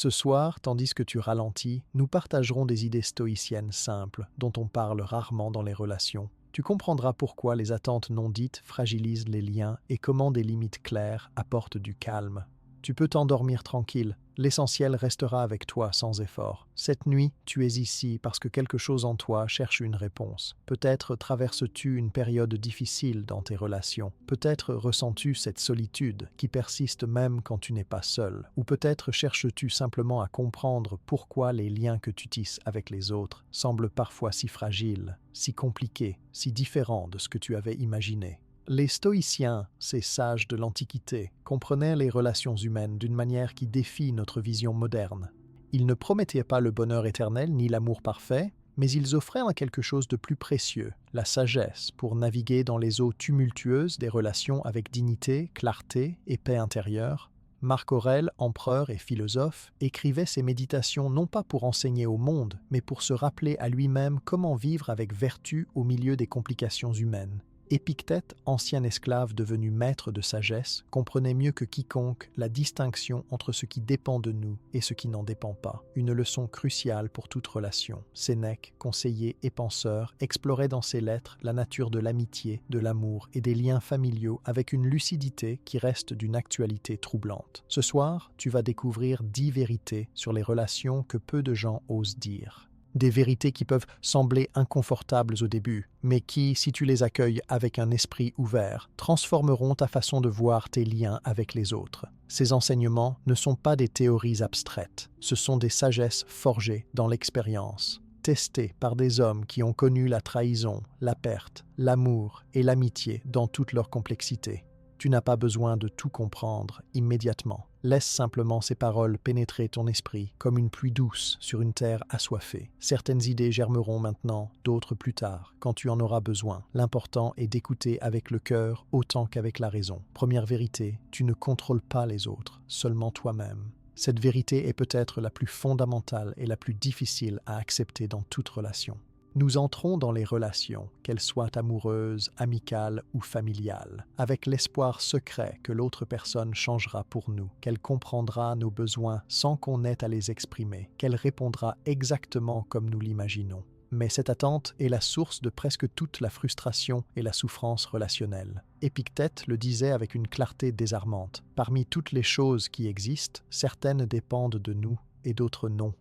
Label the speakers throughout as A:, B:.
A: Ce soir, tandis que tu ralentis, nous partagerons des idées stoïciennes simples dont on parle rarement dans les relations. Tu comprendras pourquoi les attentes non dites fragilisent les liens et comment des limites claires apportent du calme. Tu peux t'endormir tranquille, l'essentiel restera avec toi sans effort. Cette nuit, tu es ici parce que quelque chose en toi cherche une réponse. Peut-être traverses-tu une période difficile dans tes relations. Peut-être ressens-tu cette solitude qui persiste même quand tu n'es pas seul. Ou peut-être cherches-tu simplement à comprendre pourquoi les liens que tu tisses avec les autres semblent parfois si fragiles, si compliqués, si différents de ce que tu avais imaginé. Les stoïciens, ces sages de l'Antiquité, comprenaient les relations humaines d'une manière qui défie notre vision moderne. Ils ne promettaient pas le bonheur éternel ni l'amour parfait, mais ils offraient quelque chose de plus précieux, la sagesse, pour naviguer dans les eaux tumultueuses des relations avec dignité, clarté et paix intérieure. Marc Aurèle, empereur et philosophe, écrivait ses méditations non pas pour enseigner au monde, mais pour se rappeler à lui-même comment vivre avec vertu au milieu des complications humaines. Épictète, ancien esclave devenu maître de sagesse, comprenait mieux que quiconque la distinction entre ce qui dépend de nous et ce qui n'en dépend pas, une leçon cruciale pour toute relation. Sénèque, conseiller et penseur, explorait dans ses lettres la nature de l'amitié, de l'amour et des liens familiaux avec une lucidité qui reste d'une actualité troublante. Ce soir, tu vas découvrir 10 vérités sur les relations que peu de gens osent dire. Des vérités qui peuvent sembler inconfortables au début, mais qui, si tu les accueilles avec un esprit ouvert, transformeront ta façon de voir tes liens avec les autres. Ces enseignements ne sont pas des théories abstraites, ce sont des sagesses forgées dans l'expérience, testées par des hommes qui ont connu la trahison, la perte, l'amour et l'amitié dans toute leur complexité. Tu n'as pas besoin de tout comprendre immédiatement. Laisse simplement ces paroles pénétrer ton esprit comme une pluie douce sur une terre assoiffée. Certaines idées germeront maintenant, d'autres plus tard, quand tu en auras besoin. L'important est d'écouter avec le cœur autant qu'avec la raison. Première vérité, tu ne contrôles pas les autres, seulement toi-même. Cette vérité est peut-être la plus fondamentale et la plus difficile à accepter dans toute relation. Nous entrons dans les relations, qu'elles soient amoureuses, amicales ou familiales, avec l'espoir secret que l'autre personne changera pour nous, qu'elle comprendra nos besoins sans qu'on ait à les exprimer, qu'elle répondra exactement comme nous l'imaginons. Mais cette attente est la source de presque toute la frustration et la souffrance relationnelle. Épictète le disait avec une clarté désarmante. Parmi toutes les choses qui existent, certaines dépendent de nous et d'autres non.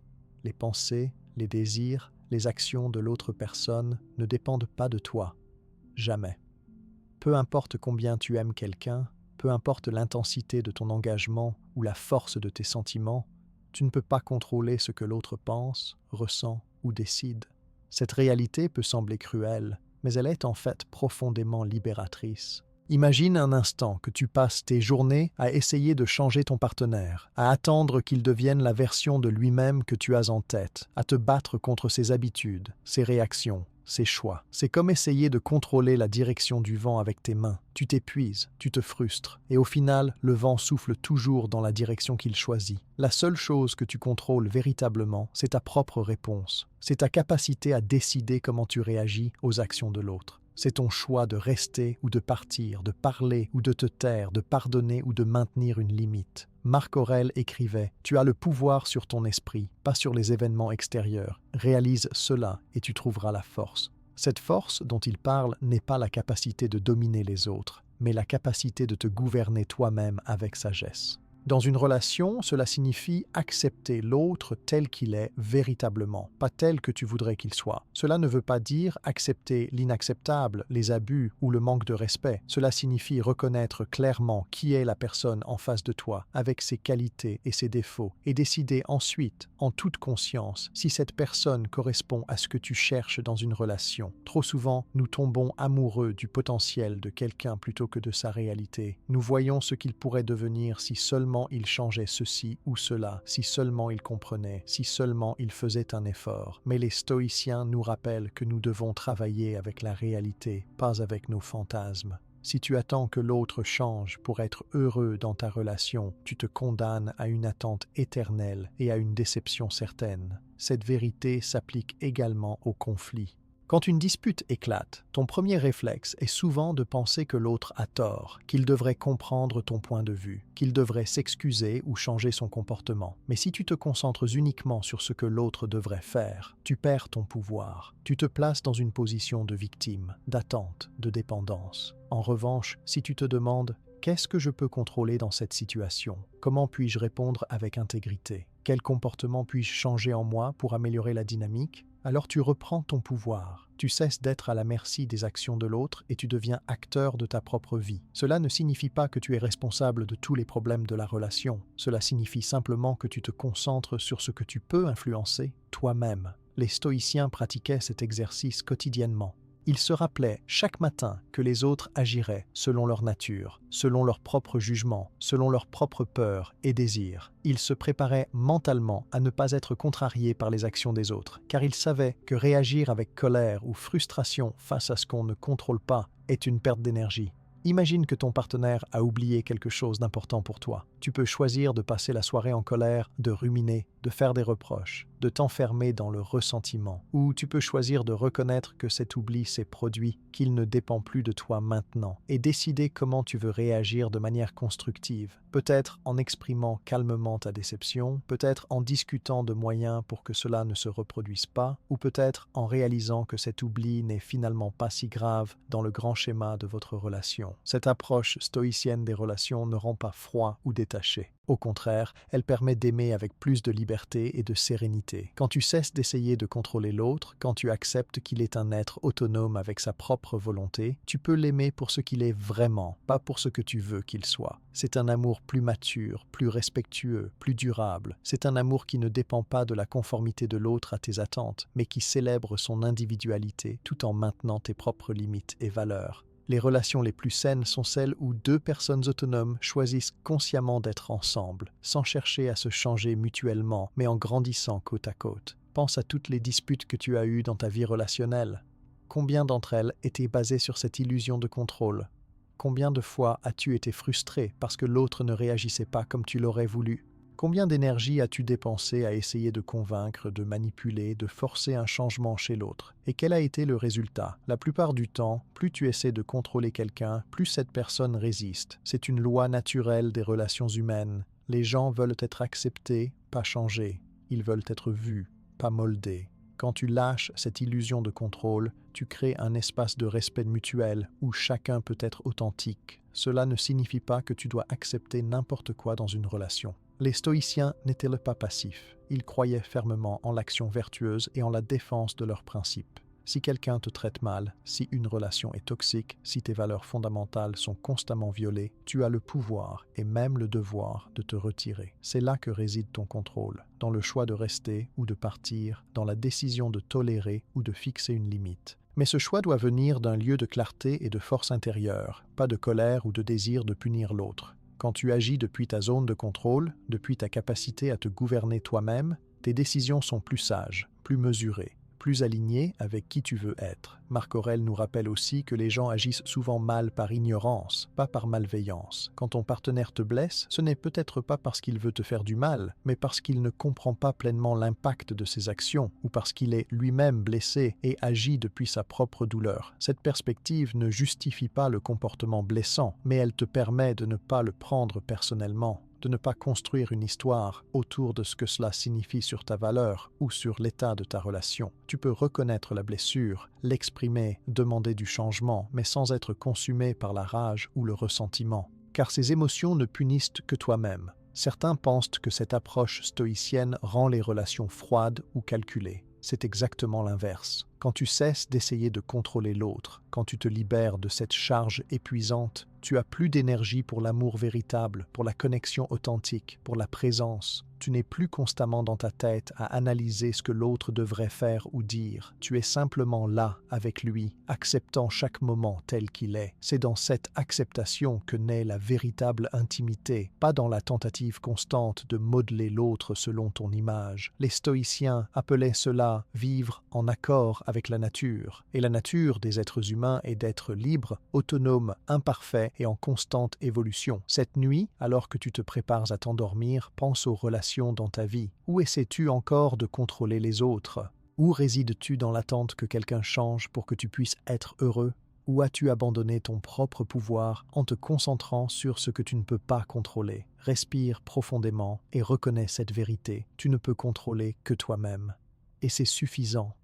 A: Les pensées, les désirs, les actions de l'autre personne ne dépendent pas de toi. Jamais. Peu importe combien tu aimes quelqu'un, peu importe l'intensité de ton engagement ou la force de tes sentiments, tu ne peux pas contrôler ce que l'autre pense, ressent ou décide. Cette réalité peut sembler cruelle, mais elle est en fait profondément libératrice. Imagine un instant que tu passes tes journées à essayer de changer ton partenaire, à attendre qu'il devienne la version de lui-même que tu as en tête, à te battre contre ses habitudes, ses réactions, ses choix. C'est comme essayer de contrôler la direction du vent avec tes mains. Tu t'épuises, tu te frustres, et au final, le vent souffle toujours dans la direction qu'il choisit. La seule chose que tu contrôles véritablement, c'est ta propre réponse. C'est ta capacité à décider comment tu réagis aux actions de l'autre. C'est ton choix de rester ou de partir, de parler ou de te taire, de pardonner ou de maintenir une limite. Marc Aurèle écrivait « Tu as le pouvoir sur ton esprit, pas sur les événements extérieurs. Réalise cela et tu trouveras la force. » Cette force dont il parle n'est pas la capacité de dominer les autres, mais la capacité de te gouverner toi-même avec sagesse. Dans une relation, cela signifie accepter l'autre tel qu'il est véritablement, pas tel que tu voudrais qu'il soit. Cela ne veut pas dire accepter l'inacceptable, les abus ou le manque de respect. Cela signifie reconnaître clairement qui est la personne en face de toi, avec ses qualités et ses défauts, et décider ensuite, en toute conscience, si cette personne correspond à ce que tu cherches dans une relation. Trop souvent, nous tombons amoureux du potentiel de quelqu'un plutôt que de sa réalité. Nous voyons ce qu'il pourrait devenir si seulement il changeait ceci ou cela, si seulement il comprenait, si seulement il faisait un effort. Mais les stoïciens nous rappellent que nous devons travailler avec la réalité, pas avec nos fantasmes. Si tu attends que l'autre change pour être heureux dans ta relation, tu te condamnes à une attente éternelle et à une déception certaine. Cette vérité s'applique également au conflit. Quand une dispute éclate, ton premier réflexe est souvent de penser que l'autre a tort, qu'il devrait comprendre ton point de vue, qu'il devrait s'excuser ou changer son comportement. Mais si tu te concentres uniquement sur ce que l'autre devrait faire, tu perds ton pouvoir. Tu te places dans une position de victime, d'attente, de dépendance. En revanche, si tu te demandes « Qu'est-ce que je peux contrôler dans cette situation? Comment puis-je répondre avec intégrité? Quel comportement puis-je changer en moi pour améliorer la dynamique ?» Alors tu reprends ton pouvoir, tu cesses d'être à la merci des actions de l'autre et tu deviens acteur de ta propre vie. Cela ne signifie pas que tu es responsable de tous les problèmes de la relation, cela signifie simplement que tu te concentres sur ce que tu peux influencer toi-même. Les stoïciens pratiquaient cet exercice quotidiennement. Ils se rappelaient chaque matin que les autres agiraient selon leur nature, selon leur propre jugement, selon leurs propres peurs et désirs. Ils se préparaient mentalement à ne pas être contrariés par les actions des autres, car ils savaient que réagir avec colère ou frustration face à ce qu'on ne contrôle pas est une perte d'énergie. Imagine que ton partenaire a oublié quelque chose d'important pour toi. Tu peux choisir de passer la soirée en colère, de ruminer, de faire des reproches, de t'enfermer dans le ressentiment. Ou tu peux choisir de reconnaître que cet oubli s'est produit, qu'il ne dépend plus de toi maintenant, et décider comment tu veux réagir de manière constructive. Peut-être en exprimant calmement ta déception, peut-être en discutant de moyens pour que cela ne se reproduise pas, ou peut-être en réalisant que cet oubli n'est finalement pas si grave dans le grand schéma de votre relation. Cette approche stoïcienne des relations ne rend pas froid ou détaché. Au contraire, elle permet d'aimer avec plus de liberté et de sérénité. Quand tu cesses d'essayer de contrôler l'autre, quand tu acceptes qu'il est un être autonome avec sa propre volonté, tu peux l'aimer pour ce qu'il est vraiment, pas pour ce que tu veux qu'il soit. C'est un amour plus mature, plus respectueux, plus durable. C'est un amour qui ne dépend pas de la conformité de l'autre à tes attentes, mais qui célèbre son individualité tout en maintenant tes propres limites et valeurs. Les relations les plus saines sont celles où deux personnes autonomes choisissent consciemment d'être ensemble, sans chercher à se changer mutuellement, mais en grandissant côte à côte. Pense à toutes les disputes que tu as eues dans ta vie relationnelle. Combien d'entre elles étaient basées sur cette illusion de contrôle? Combien de fois as-tu été frustré parce que l'autre ne réagissait pas comme tu l'aurais voulu? Combien d'énergie as-tu dépensé à essayer de convaincre, de manipuler, de forcer un changement chez l'autre? Et quel a été le résultat? La plupart du temps, plus tu essaies de contrôler quelqu'un, plus cette personne résiste. C'est une loi naturelle des relations humaines. Les gens veulent être acceptés, pas changés. Ils veulent être vus, pas moldés. Quand tu lâches cette illusion de contrôle, tu crées un espace de respect mutuel où chacun peut être authentique. Cela ne signifie pas que tu dois accepter n'importe quoi dans une relation. Les stoïciens n'étaient pas passifs. Ils croyaient fermement en l'action vertueuse et en la défense de leurs principes. Si quelqu'un te traite mal, si une relation est toxique, si tes valeurs fondamentales sont constamment violées, tu as le pouvoir et même le devoir de te retirer. C'est là que réside ton contrôle, dans le choix de rester ou de partir, dans la décision de tolérer ou de fixer une limite. Mais ce choix doit venir d'un lieu de clarté et de force intérieure, pas de colère ou de désir de punir l'autre. Quand tu agis depuis ta zone de contrôle, depuis ta capacité à te gouverner toi-même, tes décisions sont plus sages, plus mesurées, plus alignées avec qui tu veux être. Marc Aurèle nous rappelle aussi que les gens agissent souvent mal par ignorance, pas par malveillance. Quand ton partenaire te blesse, ce n'est peut-être pas parce qu'il veut te faire du mal, mais parce qu'il ne comprend pas pleinement l'impact de ses actions, ou parce qu'il est lui-même blessé et agit depuis sa propre douleur. Cette perspective ne justifie pas le comportement blessant, mais elle te permet de ne pas le prendre personnellement, de ne pas construire une histoire autour de ce que cela signifie sur ta valeur ou sur l'état de ta relation. Tu peux reconnaître la blessure, l'exprimer, demander du changement, mais sans être consumé par la rage ou le ressentiment. Car ces émotions ne punissent que toi-même. Certains pensent que cette approche stoïcienne rend les relations froides ou calculées. C'est exactement l'inverse. Quand tu cesses d'essayer de contrôler l'autre, quand tu te libères de cette charge épuisante, tu as plus d'énergie pour l'amour véritable, pour la connexion authentique, pour la présence. Tu n'es plus constamment dans ta tête à analyser ce que l'autre devrait faire ou dire. Tu es simplement là, avec lui, acceptant chaque moment tel qu'il est. C'est dans cette acceptation que naît la véritable intimité, pas dans la tentative constante de modeler l'autre selon ton image. Les stoïciens appelaient cela « vivre en accord avec la nature ». Et la nature des êtres humains est d'être libre, autonome, imparfait et en constante évolution. Cette nuit, alors que tu te prépares à t'endormir, pense aux relations dans ta vie. Où essaies-tu encore de contrôler les autres? Où résides-tu dans l'attente que quelqu'un change pour que tu puisses être heureux? Ou as-tu abandonné ton propre pouvoir en te concentrant sur ce que tu ne peux pas contrôler? Respire profondément et reconnais cette vérité. Tu ne peux contrôler que toi-même. Et c'est suffisant.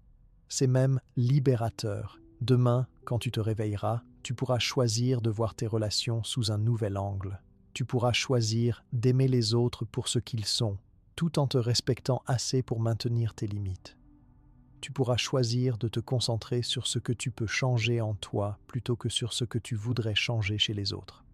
A: C'est même libérateur. Demain, quand tu te réveilleras, tu pourras choisir de voir tes relations sous un nouvel angle. Tu pourras choisir d'aimer les autres pour ce qu'ils sont, tout en te respectant assez pour maintenir tes limites. Tu pourras choisir de te concentrer sur ce que tu peux changer en toi plutôt que sur ce que tu voudrais changer chez les autres.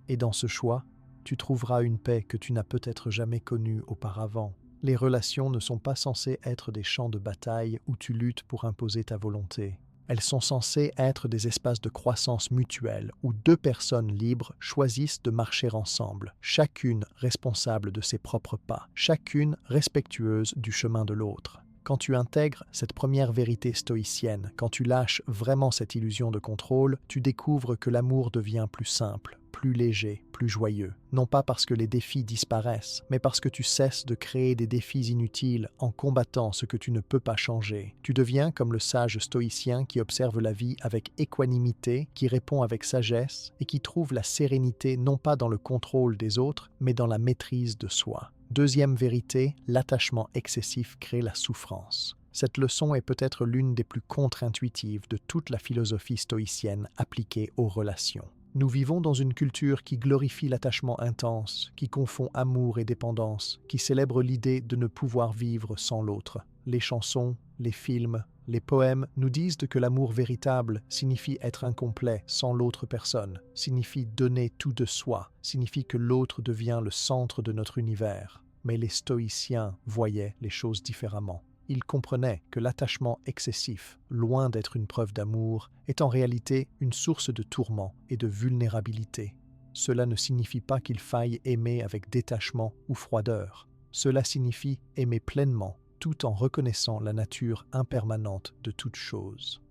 A: Et dans ce choix, tu trouveras une paix que tu n'as peut-être jamais connue auparavant. Les relations ne sont pas censées être des champs de bataille où tu luttes pour imposer ta volonté. Elles sont censées être des espaces de croissance mutuelle où deux personnes libres choisissent de marcher ensemble, chacune responsable de ses propres pas, chacune respectueuse du chemin de l'autre. Quand tu intègres cette première vérité stoïcienne, quand tu lâches vraiment cette illusion de contrôle, tu découvres que l'amour devient plus simple, plus léger, plus joyeux. Non pas parce que les défis disparaissent, mais parce que tu cesses de créer des défis inutiles en combattant ce que tu ne peux pas changer. Tu deviens comme le sage stoïcien qui observe la vie avec équanimité, qui répond avec sagesse et qui trouve la sérénité non pas dans le contrôle des autres, mais dans la maîtrise de soi. Deuxième vérité, l'attachement excessif crée la souffrance. Cette leçon est peut-être l'une des plus contre-intuitives de toute la philosophie stoïcienne appliquée aux relations. Nous vivons dans une culture qui glorifie l'attachement intense, qui confond amour et dépendance, qui célèbre l'idée de ne pouvoir vivre sans l'autre. Les chansons, les films, les poèmes nous disent que l'amour véritable signifie être incomplet sans l'autre personne, signifie donner tout de soi, signifie que l'autre devient le centre de notre univers. Mais les stoïciens voyaient les choses différemment. Ils comprenaient que l'attachement excessif, loin d'être une preuve d'amour, est en réalité une source de tourment et de vulnérabilité. Cela ne signifie pas qu'il faille aimer avec détachement ou froideur. Cela signifie aimer pleinement, tout en reconnaissant la nature impermanente de toute chose.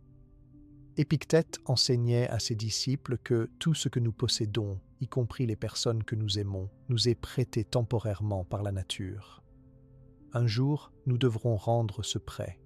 A: Épictète enseignait à ses disciples que tout ce que nous possédons, y compris les personnes que nous aimons, nous est prêté temporairement par la nature. Un jour, nous devrons rendre ce prêt.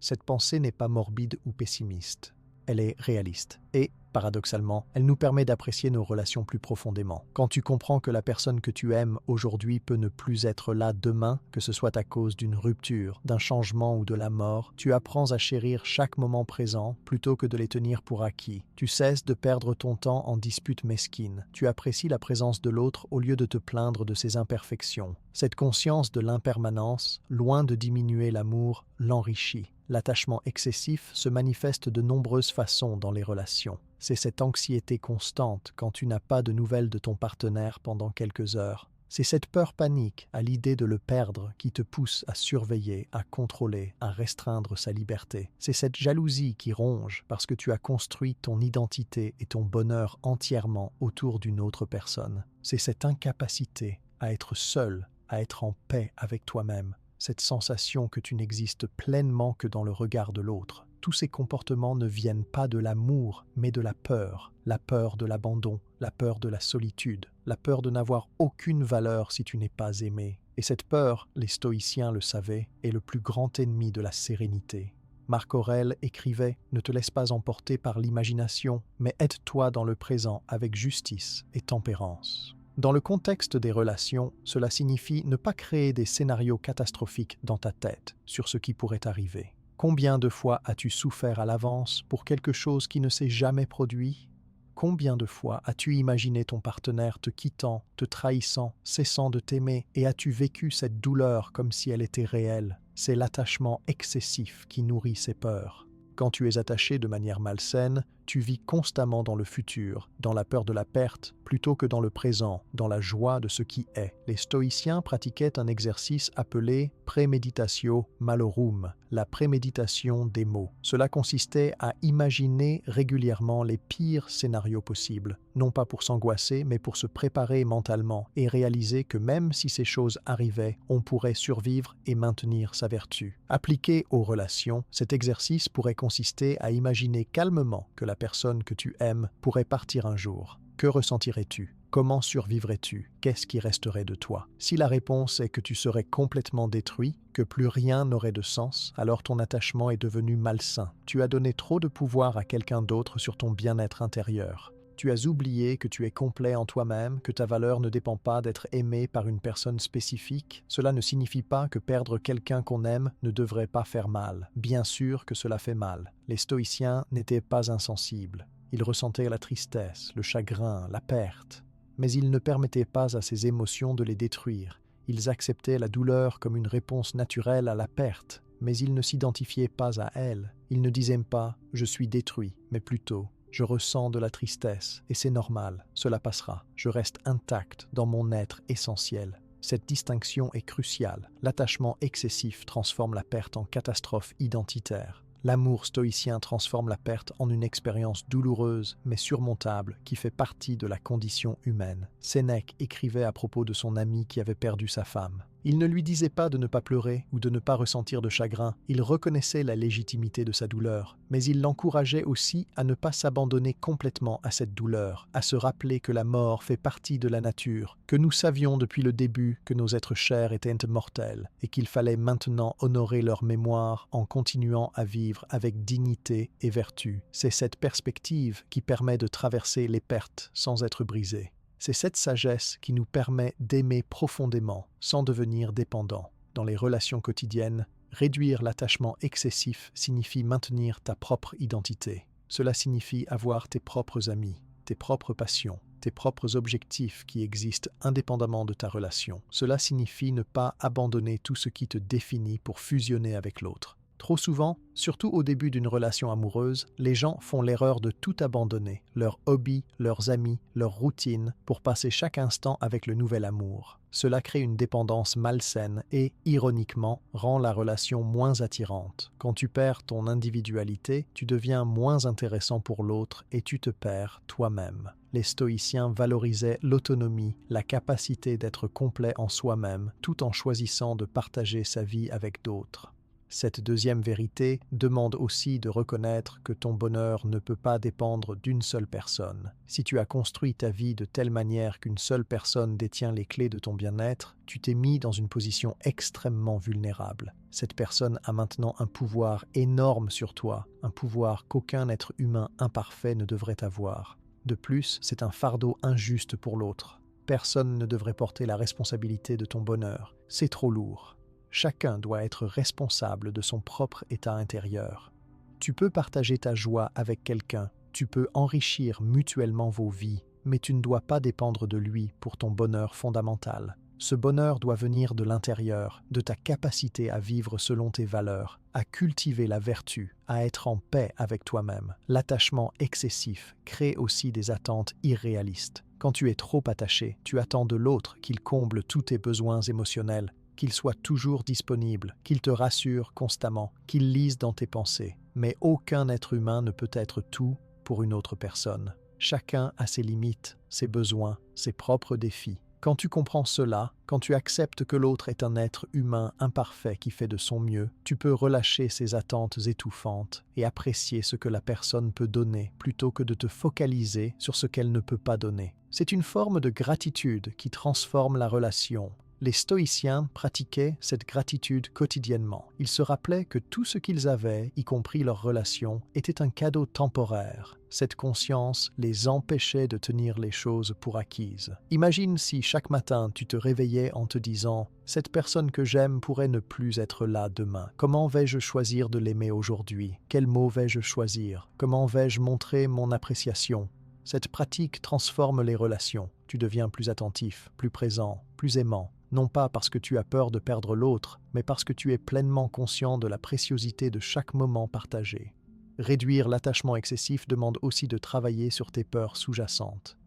A: Cette pensée n'est pas morbide ou pessimiste. Elle est réaliste et, paradoxalement, elle nous permet d'apprécier nos relations plus profondément. Quand tu comprends que la personne que tu aimes aujourd'hui peut ne plus être là demain, que ce soit à cause d'une rupture, d'un changement ou de la mort, tu apprends à chérir chaque moment présent plutôt que de les tenir pour acquis. Tu cesses de perdre ton temps en disputes mesquines. Tu apprécies la présence de l'autre au lieu de te plaindre de ses imperfections. Cette conscience de l'impermanence, loin de diminuer l'amour, l'enrichit. L'attachement excessif se manifeste de nombreuses façons dans les relations. C'est cette anxiété constante quand tu n'as pas de nouvelles de ton partenaire pendant quelques heures. C'est cette peur panique à l'idée de le perdre qui te pousse à surveiller, à contrôler, à restreindre sa liberté. C'est cette jalousie qui ronge parce que tu as construit ton identité et ton bonheur entièrement autour d'une autre personne. C'est cette incapacité à être seul, à être en paix avec toi-même. Cette sensation que tu n'existes pleinement que dans le regard de l'autre. Tous ces comportements ne viennent pas de l'amour, mais de la peur de l'abandon, la peur de la solitude, la peur de n'avoir aucune valeur si tu n'es pas aimé. Et cette peur, les stoïciens le savaient, est le plus grand ennemi de la sérénité. Marc Aurèle écrivait « Ne te laisse pas emporter par l'imagination, mais aide-toi dans le présent avec justice et tempérance. » Dans le contexte des relations, cela signifie ne pas créer des scénarios catastrophiques dans ta tête sur ce qui pourrait arriver. Combien de fois as-tu souffert à l'avance pour quelque chose qui ne s'est jamais produit? Combien de fois as-tu imaginé ton partenaire te quittant, te trahissant, cessant de t'aimer, et as-tu vécu cette douleur comme si elle était réelle? C'est l'attachement excessif qui nourrit ces peurs. Quand tu es attaché de manière malsaine, tu vis constamment dans le futur, dans la peur de la perte, plutôt que dans le présent, dans la joie de ce qui est. Les stoïciens pratiquaient un exercice appelé préméditatio malorum, la préméditation des maux. Cela consistait à imaginer régulièrement les pires scénarios possibles, non pas pour s'angoisser, mais pour se préparer mentalement et réaliser que même si ces choses arrivaient, on pourrait survivre et maintenir sa vertu. Appliqué aux relations, cet exercice pourrait consister à imaginer calmement que la personne que tu aimes pourrait partir un jour. Que ressentirais-tu? comment survivrais-tu? Qu'est-ce qui resterait de toi? Si la réponse est que tu serais complètement détruit, que plus rien n'aurait de sens, alors ton attachement est devenu malsain. Tu as donné trop de pouvoir à quelqu'un d'autre sur ton bien-être intérieur. Tu as oublié que tu es complet en toi-même, que ta valeur ne dépend pas d'être aimé par une personne spécifique. Cela ne signifie pas que perdre quelqu'un qu'on aime ne devrait pas faire mal. Bien sûr que cela fait mal. Les stoïciens n'étaient pas insensibles. Ils ressentaient la tristesse, le chagrin, la perte. Mais ils ne permettaient pas à ces émotions de les détruire. Ils acceptaient la douleur comme une réponse naturelle à la perte, mais ils ne s'identifiaient pas à elle. Ils ne disaient pas « je suis détruit », mais plutôt « je ressens de la tristesse et c'est normal, cela passera. Je reste intact dans mon être essentiel ». Cette distinction est cruciale. L'attachement excessif transforme la perte en catastrophe identitaire. L'amour stoïcien transforme la perte en une expérience douloureuse mais surmontable qui fait partie de la condition humaine. Sénèque écrivait à propos de son ami qui avait perdu sa femme. Il ne lui disait pas de ne pas pleurer ou de ne pas ressentir de chagrin, il reconnaissait la légitimité de sa douleur, mais il l'encourageait aussi à ne pas s'abandonner complètement à cette douleur, à se rappeler que la mort fait partie de la nature, que nous savions depuis le début que nos êtres chers étaient mortels et qu'il fallait maintenant honorer leur mémoire en continuant à vivre avec dignité et vertu. C'est cette perspective qui permet de traverser les pertes sans être brisé. C'est cette sagesse qui nous permet d'aimer profondément, sans devenir dépendant. Dans les relations quotidiennes, réduire l'attachement excessif signifie maintenir ta propre identité. Cela signifie avoir tes propres amis, tes propres passions, tes propres objectifs qui existent indépendamment de ta relation. Cela signifie ne pas abandonner tout ce qui te définit pour fusionner avec l'autre. Trop souvent, surtout au début d'une relation amoureuse, les gens font l'erreur de tout abandonner, leurs hobbies, leurs amis, leur routine, pour passer chaque instant avec le nouvel amour. Cela crée une dépendance malsaine et, ironiquement, rend la relation moins attirante. Quand tu perds ton individualité, tu deviens moins intéressant pour l'autre et tu te perds toi-même. Les stoïciens valorisaient l'autonomie, la capacité d'être complet en soi-même, tout en choisissant de partager sa vie avec d'autres. Cette deuxième vérité demande aussi de reconnaître que ton bonheur ne peut pas dépendre d'une seule personne. Si tu as construit ta vie de telle manière qu'une seule personne détient les clés de ton bien-être, tu t'es mis dans une position extrêmement vulnérable. Cette personne a maintenant un pouvoir énorme sur toi, un pouvoir qu'aucun être humain imparfait ne devrait avoir. De plus, c'est un fardeau injuste pour l'autre. Personne ne devrait porter la responsabilité de ton bonheur. C'est trop lourd. Chacun doit être responsable de son propre état intérieur. Tu peux partager ta joie avec quelqu'un, tu peux enrichir mutuellement vos vies, mais tu ne dois pas dépendre de lui pour ton bonheur fondamental. Ce bonheur doit venir de l'intérieur, de ta capacité à vivre selon tes valeurs, à cultiver la vertu, à être en paix avec toi-même. L'attachement excessif crée aussi des attentes irréalistes. Quand tu es trop attaché, tu attends de l'autre qu'il comble tous tes besoins émotionnels, qu'il soit toujours disponible, qu'il te rassure constamment, qu'il lise dans tes pensées. Mais aucun être humain ne peut être tout pour une autre personne. Chacun a ses limites, ses besoins, ses propres défis. Quand tu comprends cela, quand tu acceptes que l'autre est un être humain imparfait qui fait de son mieux, tu peux relâcher ses attentes étouffantes et apprécier ce que la personne peut donner plutôt que de te focaliser sur ce qu'elle ne peut pas donner. C'est une forme de gratitude qui transforme la relation. Les stoïciens pratiquaient cette gratitude quotidiennement. Ils se rappelaient que tout ce qu'ils avaient, y compris leurs relations, était un cadeau temporaire. Cette conscience les empêchait de tenir les choses pour acquises. Imagine si chaque matin tu te réveillais en te disant « Cette personne que j'aime pourrait ne plus être là demain. Comment vais-je choisir de l'aimer aujourd'hui? Quels mots vais-je choisir? Comment vais-je montrer mon appréciation ?» Cette pratique transforme les relations. Tu deviens plus attentif, plus présent, plus aimant. Non pas parce que tu as peur de perdre l'autre, mais parce que tu es pleinement conscient de la préciosité de chaque moment partagé. Réduire l'attachement excessif demande aussi de travailler sur tes peurs sous-jacentes.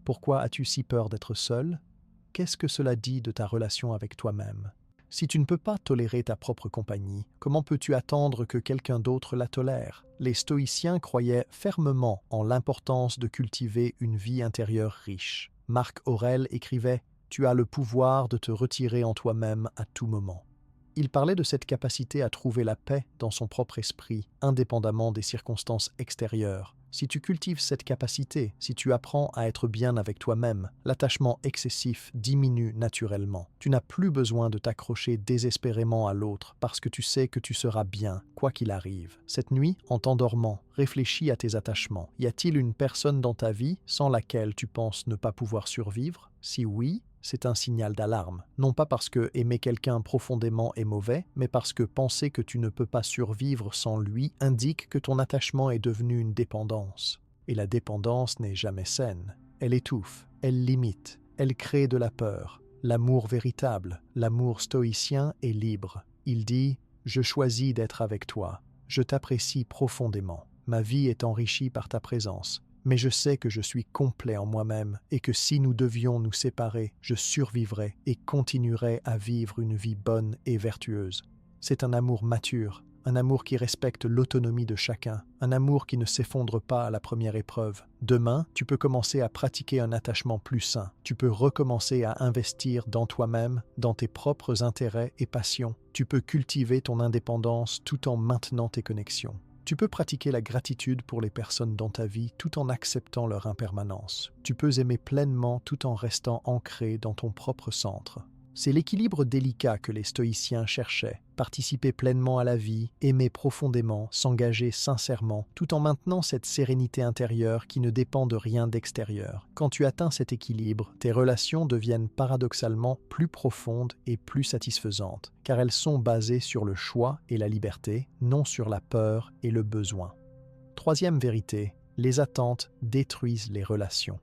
A: Pourquoi as-tu si peur d'être seul? Qu'est-ce que cela dit de ta relation avec toi-même? Si tu ne peux pas tolérer ta propre compagnie, comment peux-tu attendre que quelqu'un d'autre la tolère? Les stoïciens croyaient fermement en l'importance de cultiver une vie intérieure riche. Marc Aurèle écrivait « Tu as le pouvoir de te retirer en toi-même à tout moment ». Il parlait de cette capacité à trouver la paix dans son propre esprit, indépendamment des circonstances extérieures. Si tu cultives cette capacité, si tu apprends à être bien avec toi-même, l'attachement excessif diminue naturellement. Tu n'as plus besoin de t'accrocher désespérément à l'autre parce que tu sais que tu seras bien, quoi qu'il arrive. Cette nuit, en t'endormant, réfléchis à tes attachements. Y a-t-il une personne dans ta vie sans laquelle tu penses ne pas pouvoir survivre? Si oui, c'est un signal d'alarme. Non pas parce que aimer quelqu'un profondément est mauvais, mais parce que penser que tu ne peux pas survivre sans lui indique que ton attachement est devenu une dépendance. Et la dépendance n'est jamais saine. Elle étouffe, elle limite, elle crée de la peur. L'amour véritable, l'amour stoïcien est libre. Il dit « Je choisis d'être avec toi. Je t'apprécie profondément. Ma vie est enrichie par ta présence. Mais je sais que je suis complet en moi-même et que si nous devions nous séparer, je survivrais et continuerais à vivre une vie bonne et vertueuse. » C'est un amour mature, un amour qui respecte l'autonomie de chacun, un amour qui ne s'effondre pas à la première épreuve. Demain, tu peux commencer à pratiquer un attachement plus sain. Tu peux recommencer à investir dans toi-même, dans tes propres intérêts et passions. Tu peux cultiver ton indépendance tout en maintenant tes connexions. Tu peux pratiquer la gratitude pour les personnes dans ta vie tout en acceptant leur impermanence. Tu peux aimer pleinement tout en restant ancré dans ton propre centre. C'est l'équilibre délicat que les stoïciens cherchaient. Participer pleinement à la vie, aimer profondément, s'engager sincèrement, tout en maintenant cette sérénité intérieure qui ne dépend de rien d'extérieur. Quand tu atteins cet équilibre, tes relations deviennent paradoxalement plus profondes et plus satisfaisantes, car elles sont basées sur le choix et la liberté, non sur la peur et le besoin. Troisième vérité, les attentes détruisent les relations.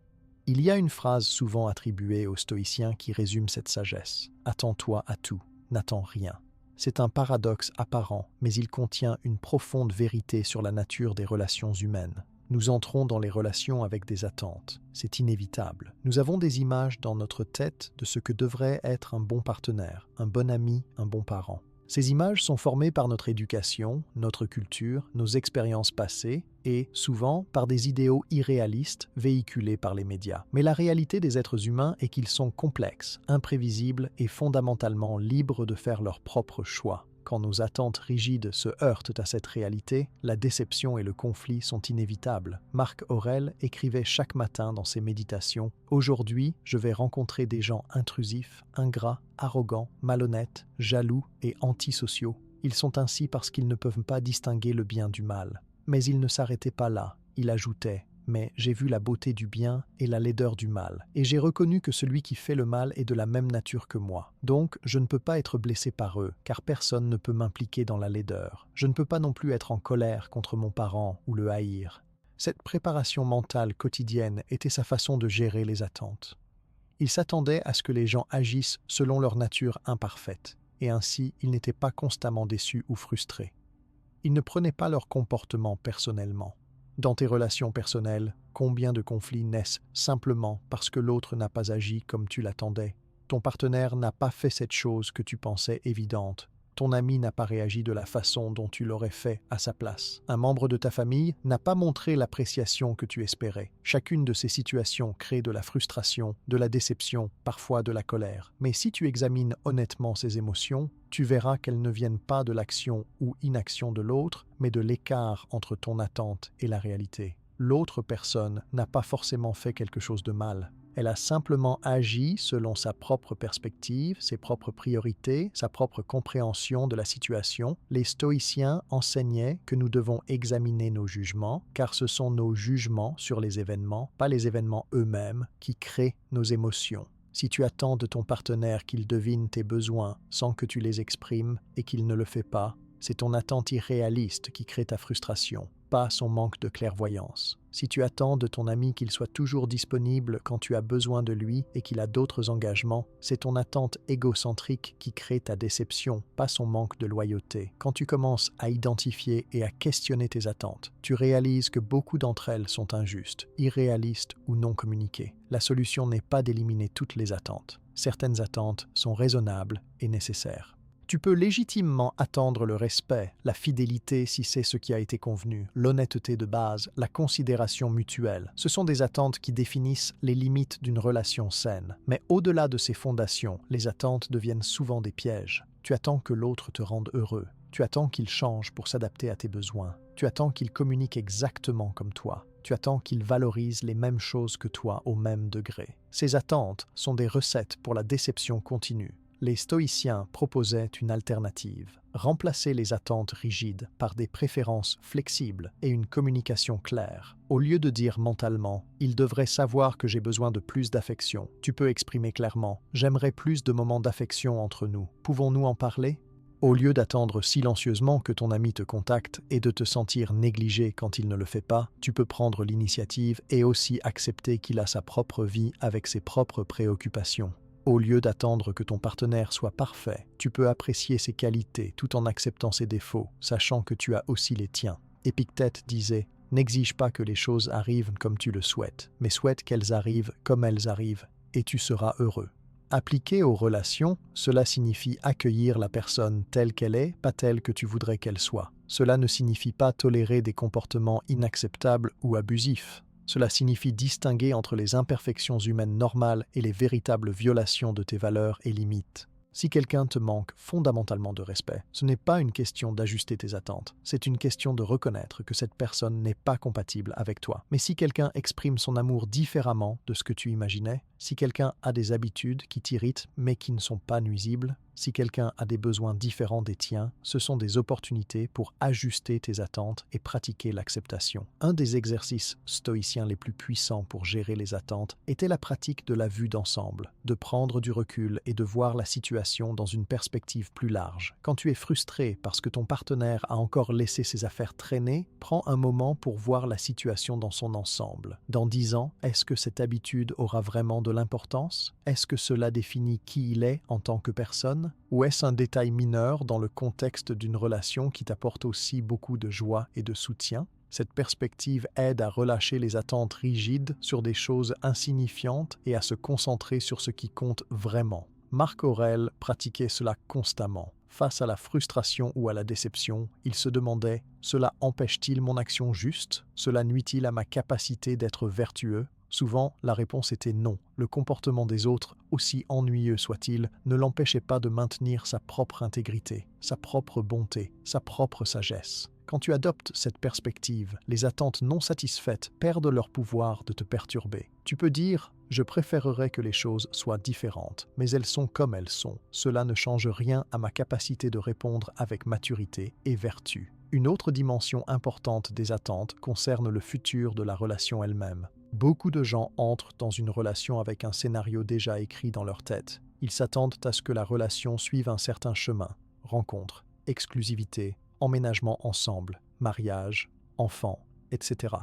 A: Il y a une phrase souvent attribuée aux stoïciens qui résume cette sagesse. « Attends-toi à tout, n'attends rien ». C'est un paradoxe apparent, mais il contient une profonde vérité sur la nature des relations humaines. Nous entrons dans les relations avec des attentes. C'est inévitable. Nous avons des images dans notre tête de ce que devrait être un bon partenaire, un bon ami, un bon parent. Ces images sont formées par notre éducation, notre culture, nos expériences passées et, souvent, par des idéaux irréalistes véhiculés par les médias. Mais la réalité des êtres humains est qu'ils sont complexes, imprévisibles et fondamentalement libres de faire leurs propres choix. Quand nos attentes rigides se heurtent à cette réalité, la déception et le conflit sont inévitables. Marc Aurèle écrivait chaque matin dans ses méditations « Aujourd'hui, je vais rencontrer des gens intrusifs, ingrats, arrogants, malhonnêtes, jaloux et antisociaux. Ils sont ainsi parce qu'ils ne peuvent pas distinguer le bien du mal. » Mais il ne s'arrêtait pas là. Il ajoutait « Mais j'ai vu la beauté du bien et la laideur du mal, et j'ai reconnu que celui qui fait le mal est de la même nature que moi. Donc, je ne peux pas être blessé par eux, car personne ne peut m'impliquer dans la laideur. Je ne peux pas non plus être en colère contre mon parent ou le haïr. » Cette préparation mentale quotidienne était sa façon de gérer les attentes. Il s'attendait à ce que les gens agissent selon leur nature imparfaite, et ainsi il n'était pas constamment déçu ou frustré. Il ne prenait pas leur comportement personnellement. Dans tes relations personnelles, combien de conflits naissent simplement parce que l'autre n'a pas agi comme tu l'attendais? Ton partenaire n'a pas fait cette chose que tu pensais évidente. Ton ami n'a pas réagi de la façon dont tu l'aurais fait à sa place. Un membre de ta famille n'a pas montré l'appréciation que tu espérais. Chacune de ces situations crée de la frustration, de la déception, parfois de la colère. Mais si tu examines honnêtement ces émotions, tu verras qu'elles ne viennent pas de l'action ou inaction de l'autre, mais de l'écart entre ton attente et la réalité. L'autre personne n'a pas forcément fait quelque chose de mal. Elle a simplement agi selon sa propre perspective, ses propres priorités, sa propre compréhension de la situation. Les stoïciens enseignaient que nous devons examiner nos jugements, car ce sont nos jugements sur les événements, pas les événements eux-mêmes, qui créent nos émotions. Si tu attends de ton partenaire qu'il devine tes besoins sans que tu les exprimes et qu'il ne le fait pas, c'est ton attente irréaliste qui crée ta frustration, pas son manque de clairvoyance. Si tu attends de ton ami qu'il soit toujours disponible quand tu as besoin de lui et qu'il a d'autres engagements, c'est ton attente égocentrique qui crée ta déception, pas son manque de loyauté. Quand tu commences à identifier et à questionner tes attentes, tu réalises que beaucoup d'entre elles sont injustes, irréalistes ou non communiquées. La solution n'est pas d'éliminer toutes les attentes. Certaines attentes sont raisonnables et nécessaires. Tu peux légitimement attendre le respect, la fidélité si c'est ce qui a été convenu, l'honnêteté de base, la considération mutuelle. Ce sont des attentes qui définissent les limites d'une relation saine. Mais au-delà de ces fondations, les attentes deviennent souvent des pièges. Tu attends que l'autre te rende heureux. Tu attends qu'il change pour s'adapter à tes besoins. Tu attends qu'il communique exactement comme toi. Tu attends qu'il valorise les mêmes choses que toi au même degré. Ces attentes sont des recettes pour la déception continue. Les stoïciens proposaient une alternative. Remplacer les attentes rigides par des préférences flexibles et une communication claire. Au lieu de dire mentalement « il devrait savoir que j'ai besoin de plus d'affection », tu peux exprimer clairement « j'aimerais plus de moments d'affection entre nous. Pouvons-nous en parler ?» Au lieu d'attendre silencieusement que ton ami te contacte et de te sentir négligé quand il ne le fait pas, tu peux prendre l'initiative et aussi accepter qu'il a sa propre vie avec ses propres préoccupations. Au lieu d'attendre que ton partenaire soit parfait, tu peux apprécier ses qualités tout en acceptant ses défauts, sachant que tu as aussi les tiens. Épictète disait « N'exige pas que les choses arrivent comme tu le souhaites, mais souhaite qu'elles arrivent comme elles arrivent, et tu seras heureux. » Appliqué aux relations, cela signifie accueillir la personne telle qu'elle est, pas telle que tu voudrais qu'elle soit. Cela ne signifie pas tolérer des comportements inacceptables ou abusifs. Cela signifie distinguer entre les imperfections humaines normales et les véritables violations de tes valeurs et limites. Si quelqu'un te manque fondamentalement de respect, ce n'est pas une question d'ajuster tes attentes, c'est une question de reconnaître que cette personne n'est pas compatible avec toi. Mais si quelqu'un exprime son amour différemment de ce que tu imaginais, si quelqu'un a des habitudes qui t'irritent mais qui ne sont pas nuisibles, si quelqu'un a des besoins différents des tiens, ce sont des opportunités pour ajuster tes attentes et pratiquer l'acceptation. Un des exercices stoïciens les plus puissants pour gérer les attentes était la pratique de la vue d'ensemble, de prendre du recul et de voir la situation dans une perspective plus large. Quand tu es frustré parce que ton partenaire a encore laissé ses affaires traîner, prends un moment pour voir la situation dans son ensemble. Dans 10 ans, est-ce que cette habitude aura vraiment de l'importance? Est-ce que cela définit qui il est en tant que personne? Ou est-ce un détail mineur dans le contexte d'une relation qui t'apporte aussi beaucoup de joie et de soutien? Cette perspective aide à relâcher les attentes rigides sur des choses insignifiantes et à se concentrer sur ce qui compte vraiment. Marc Aurèle pratiquait cela constamment. Face à la frustration ou à la déception, il se demandait « Cela empêche-t-il mon action juste? Cela nuit-il à ma capacité d'être vertueux ?» Souvent, la réponse était non. Le comportement des autres, aussi ennuyeux soit-il, ne l'empêchait pas de maintenir sa propre intégrité, sa propre bonté, sa propre sagesse. Quand tu adoptes cette perspective, les attentes non satisfaites perdent leur pouvoir de te perturber. Tu peux dire « Je préférerais que les choses soient différentes, mais elles sont comme elles sont. Cela ne change rien à ma capacité de répondre avec maturité et vertu. » Une autre dimension importante des attentes concerne le futur de la relation elle-même. Beaucoup de gens entrent dans une relation avec un scénario déjà écrit dans leur tête. Ils s'attendent à ce que la relation suive un certain chemin. Rencontre, exclusivité, emménagement ensemble, mariage, enfants, etc.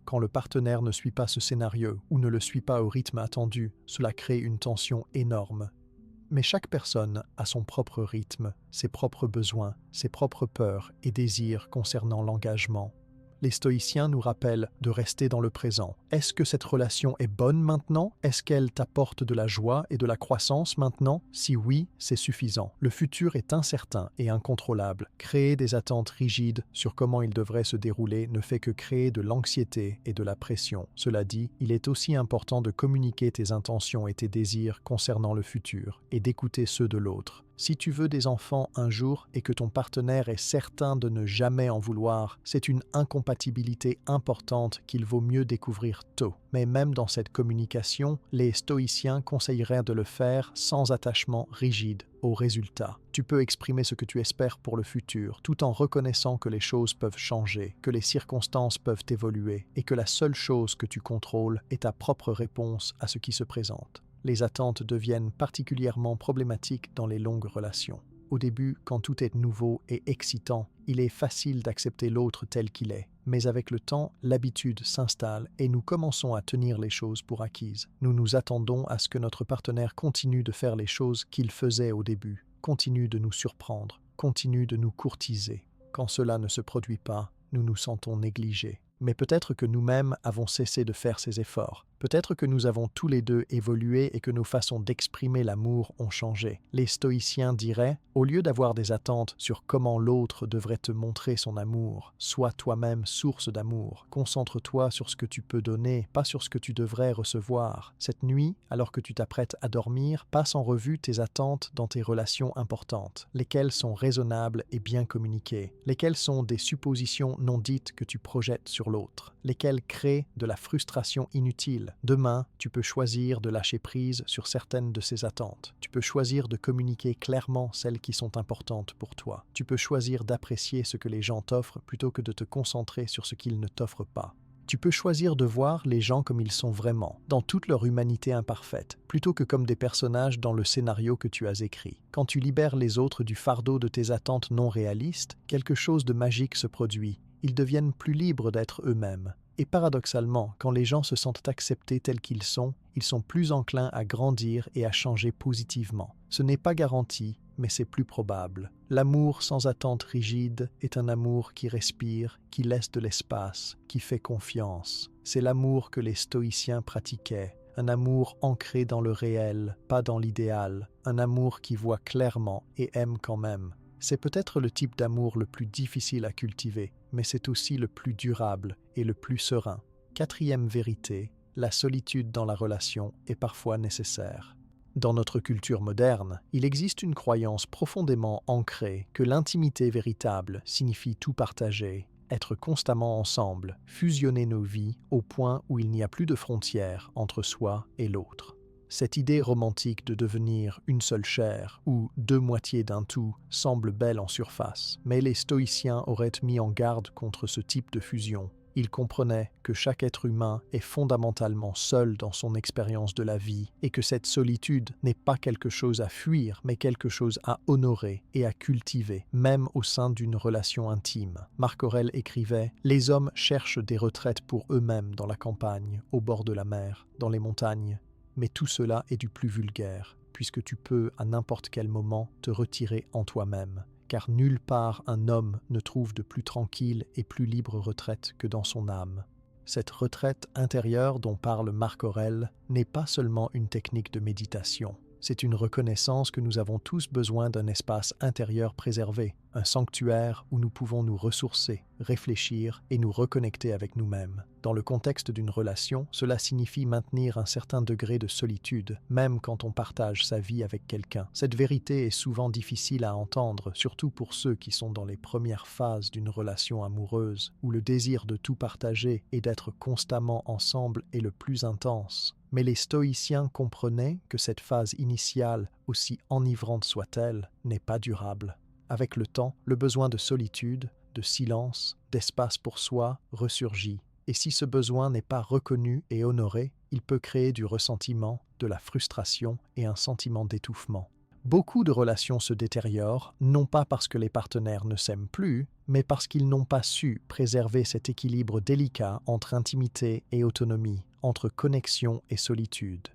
A: Quand le partenaire ne suit pas ce scénario ou ne le suit pas au rythme attendu, cela crée une tension énorme. Mais chaque personne a son propre rythme, ses propres besoins, ses propres peurs et désirs concernant l'engagement. Les stoïciens nous rappellent de rester dans le présent. Est-ce que cette relation est bonne maintenant? Est-ce qu'elle t'apporte de la joie et de la croissance maintenant? Si oui, c'est suffisant. Le futur est incertain et incontrôlable. Créer des attentes rigides sur comment il devrait se dérouler ne fait que créer de l'anxiété et de la pression. Cela dit, il est aussi important de communiquer tes intentions et tes désirs concernant le futur et d'écouter ceux de l'autre. Si tu veux des enfants un jour et que ton partenaire est certain de ne jamais en vouloir, c'est une incompatibilité importante qu'il vaut mieux découvrir tôt. Mais même dans cette communication, les stoïciens conseilleraient de le faire sans attachement rigide au résultat. Tu peux exprimer ce que tu espères pour le futur, tout en reconnaissant que les choses peuvent changer, que les circonstances peuvent évoluer et que la seule chose que tu contrôles est ta propre réponse à ce qui se présente. Les attentes deviennent particulièrement problématiques dans les longues relations. Au début, quand tout est nouveau et excitant, il est facile d'accepter l'autre tel qu'il est. Mais avec le temps, l'habitude s'installe et nous commençons à tenir les choses pour acquises. Nous nous attendons à ce que notre partenaire continue de faire les choses qu'il faisait au début, continue de nous surprendre, continue de nous courtiser. Quand cela ne se produit pas, nous nous sentons négligés. Mais peut-être que nous-mêmes avons cessé de faire ces efforts. Peut-être que nous avons tous les deux évolué et que nos façons d'exprimer l'amour ont changé. Les stoïciens diraient, au lieu d'avoir des attentes sur comment l'autre devrait te montrer son amour, sois toi-même source d'amour. Concentre-toi sur ce que tu peux donner, pas sur ce que tu devrais recevoir. Cette nuit, alors que tu t'apprêtes à dormir, passe en revue tes attentes dans tes relations importantes. Lesquelles sont raisonnables et bien communiquées? Lesquelles sont des suppositions non dites que tu projettes sur l'autre? Lesquelles créent de la frustration inutile? Demain, tu peux choisir de lâcher prise sur certaines de ces attentes. Tu peux choisir de communiquer clairement celles qui sont importantes pour toi. Tu peux choisir d'apprécier ce que les gens t'offrent plutôt que de te concentrer sur ce qu'ils ne t'offrent pas. Tu peux choisir de voir les gens comme ils sont vraiment, dans toute leur humanité imparfaite, plutôt que comme des personnages dans le scénario que tu as écrit. Quand tu libères les autres du fardeau de tes attentes non réalistes, quelque chose de magique se produit. Ils deviennent plus libres d'être eux-mêmes. Et paradoxalement, quand les gens se sentent acceptés tels qu'ils sont, ils sont plus enclins à grandir et à changer positivement. Ce n'est pas garanti, mais c'est plus probable. L'amour sans attente rigide est un amour qui respire, qui laisse de l'espace, qui fait confiance. C'est l'amour que les stoïciens pratiquaient, un amour ancré dans le réel, pas dans l'idéal, un amour qui voit clairement et aime quand même. C'est peut-être le type d'amour le plus difficile à cultiver, mais c'est aussi le plus durable et le plus serein. Quatrième vérité, la solitude dans la relation est parfois nécessaire. Dans notre culture moderne, il existe une croyance profondément ancrée que l'intimité véritable signifie tout partager, être constamment ensemble, fusionner nos vies au point où il n'y a plus de frontières entre soi et l'autre. Cette idée romantique de devenir une seule chair ou deux moitiés d'un tout semble belle en surface, mais les stoïciens auraient mis en garde contre ce type de fusion. Ils comprenaient que chaque être humain est fondamentalement seul dans son expérience de la vie et que cette solitude n'est pas quelque chose à fuir, mais quelque chose à honorer et à cultiver, même au sein d'une relation intime. Marc Aurèle écrivait « Les hommes cherchent des retraites pour eux-mêmes dans la campagne, au bord de la mer, dans les montagnes. Mais tout cela est du plus vulgaire, puisque tu peux, à n'importe quel moment, te retirer en toi-même, car nulle part un homme ne trouve de plus tranquille et plus libre retraite que dans son âme. Cette retraite intérieure dont parle Marc Aurèle n'est pas seulement une technique de méditation. C'est une reconnaissance que nous avons tous besoin d'un espace intérieur préservé, un sanctuaire où nous pouvons nous ressourcer, réfléchir et nous reconnecter avec nous-mêmes. Dans le contexte d'une relation, cela signifie maintenir un certain degré de solitude, même quand on partage sa vie avec quelqu'un. Cette vérité est souvent difficile à entendre, surtout pour ceux qui sont dans les premières phases d'une relation amoureuse, où le désir de tout partager et d'être constamment ensemble est le plus intense. Mais les stoïciens comprenaient que cette phase initiale, aussi enivrante soit-elle, n'est pas durable. Avec le temps, le besoin de solitude, de silence, d'espace pour soi ressurgit. Et si ce besoin n'est pas reconnu et honoré, il peut créer du ressentiment, de la frustration et un sentiment d'étouffement. Beaucoup de relations se détériorent, non pas parce que les partenaires ne s'aiment plus, mais parce qu'ils n'ont pas su préserver cet équilibre délicat entre intimité et autonomie, entre connexion et solitude.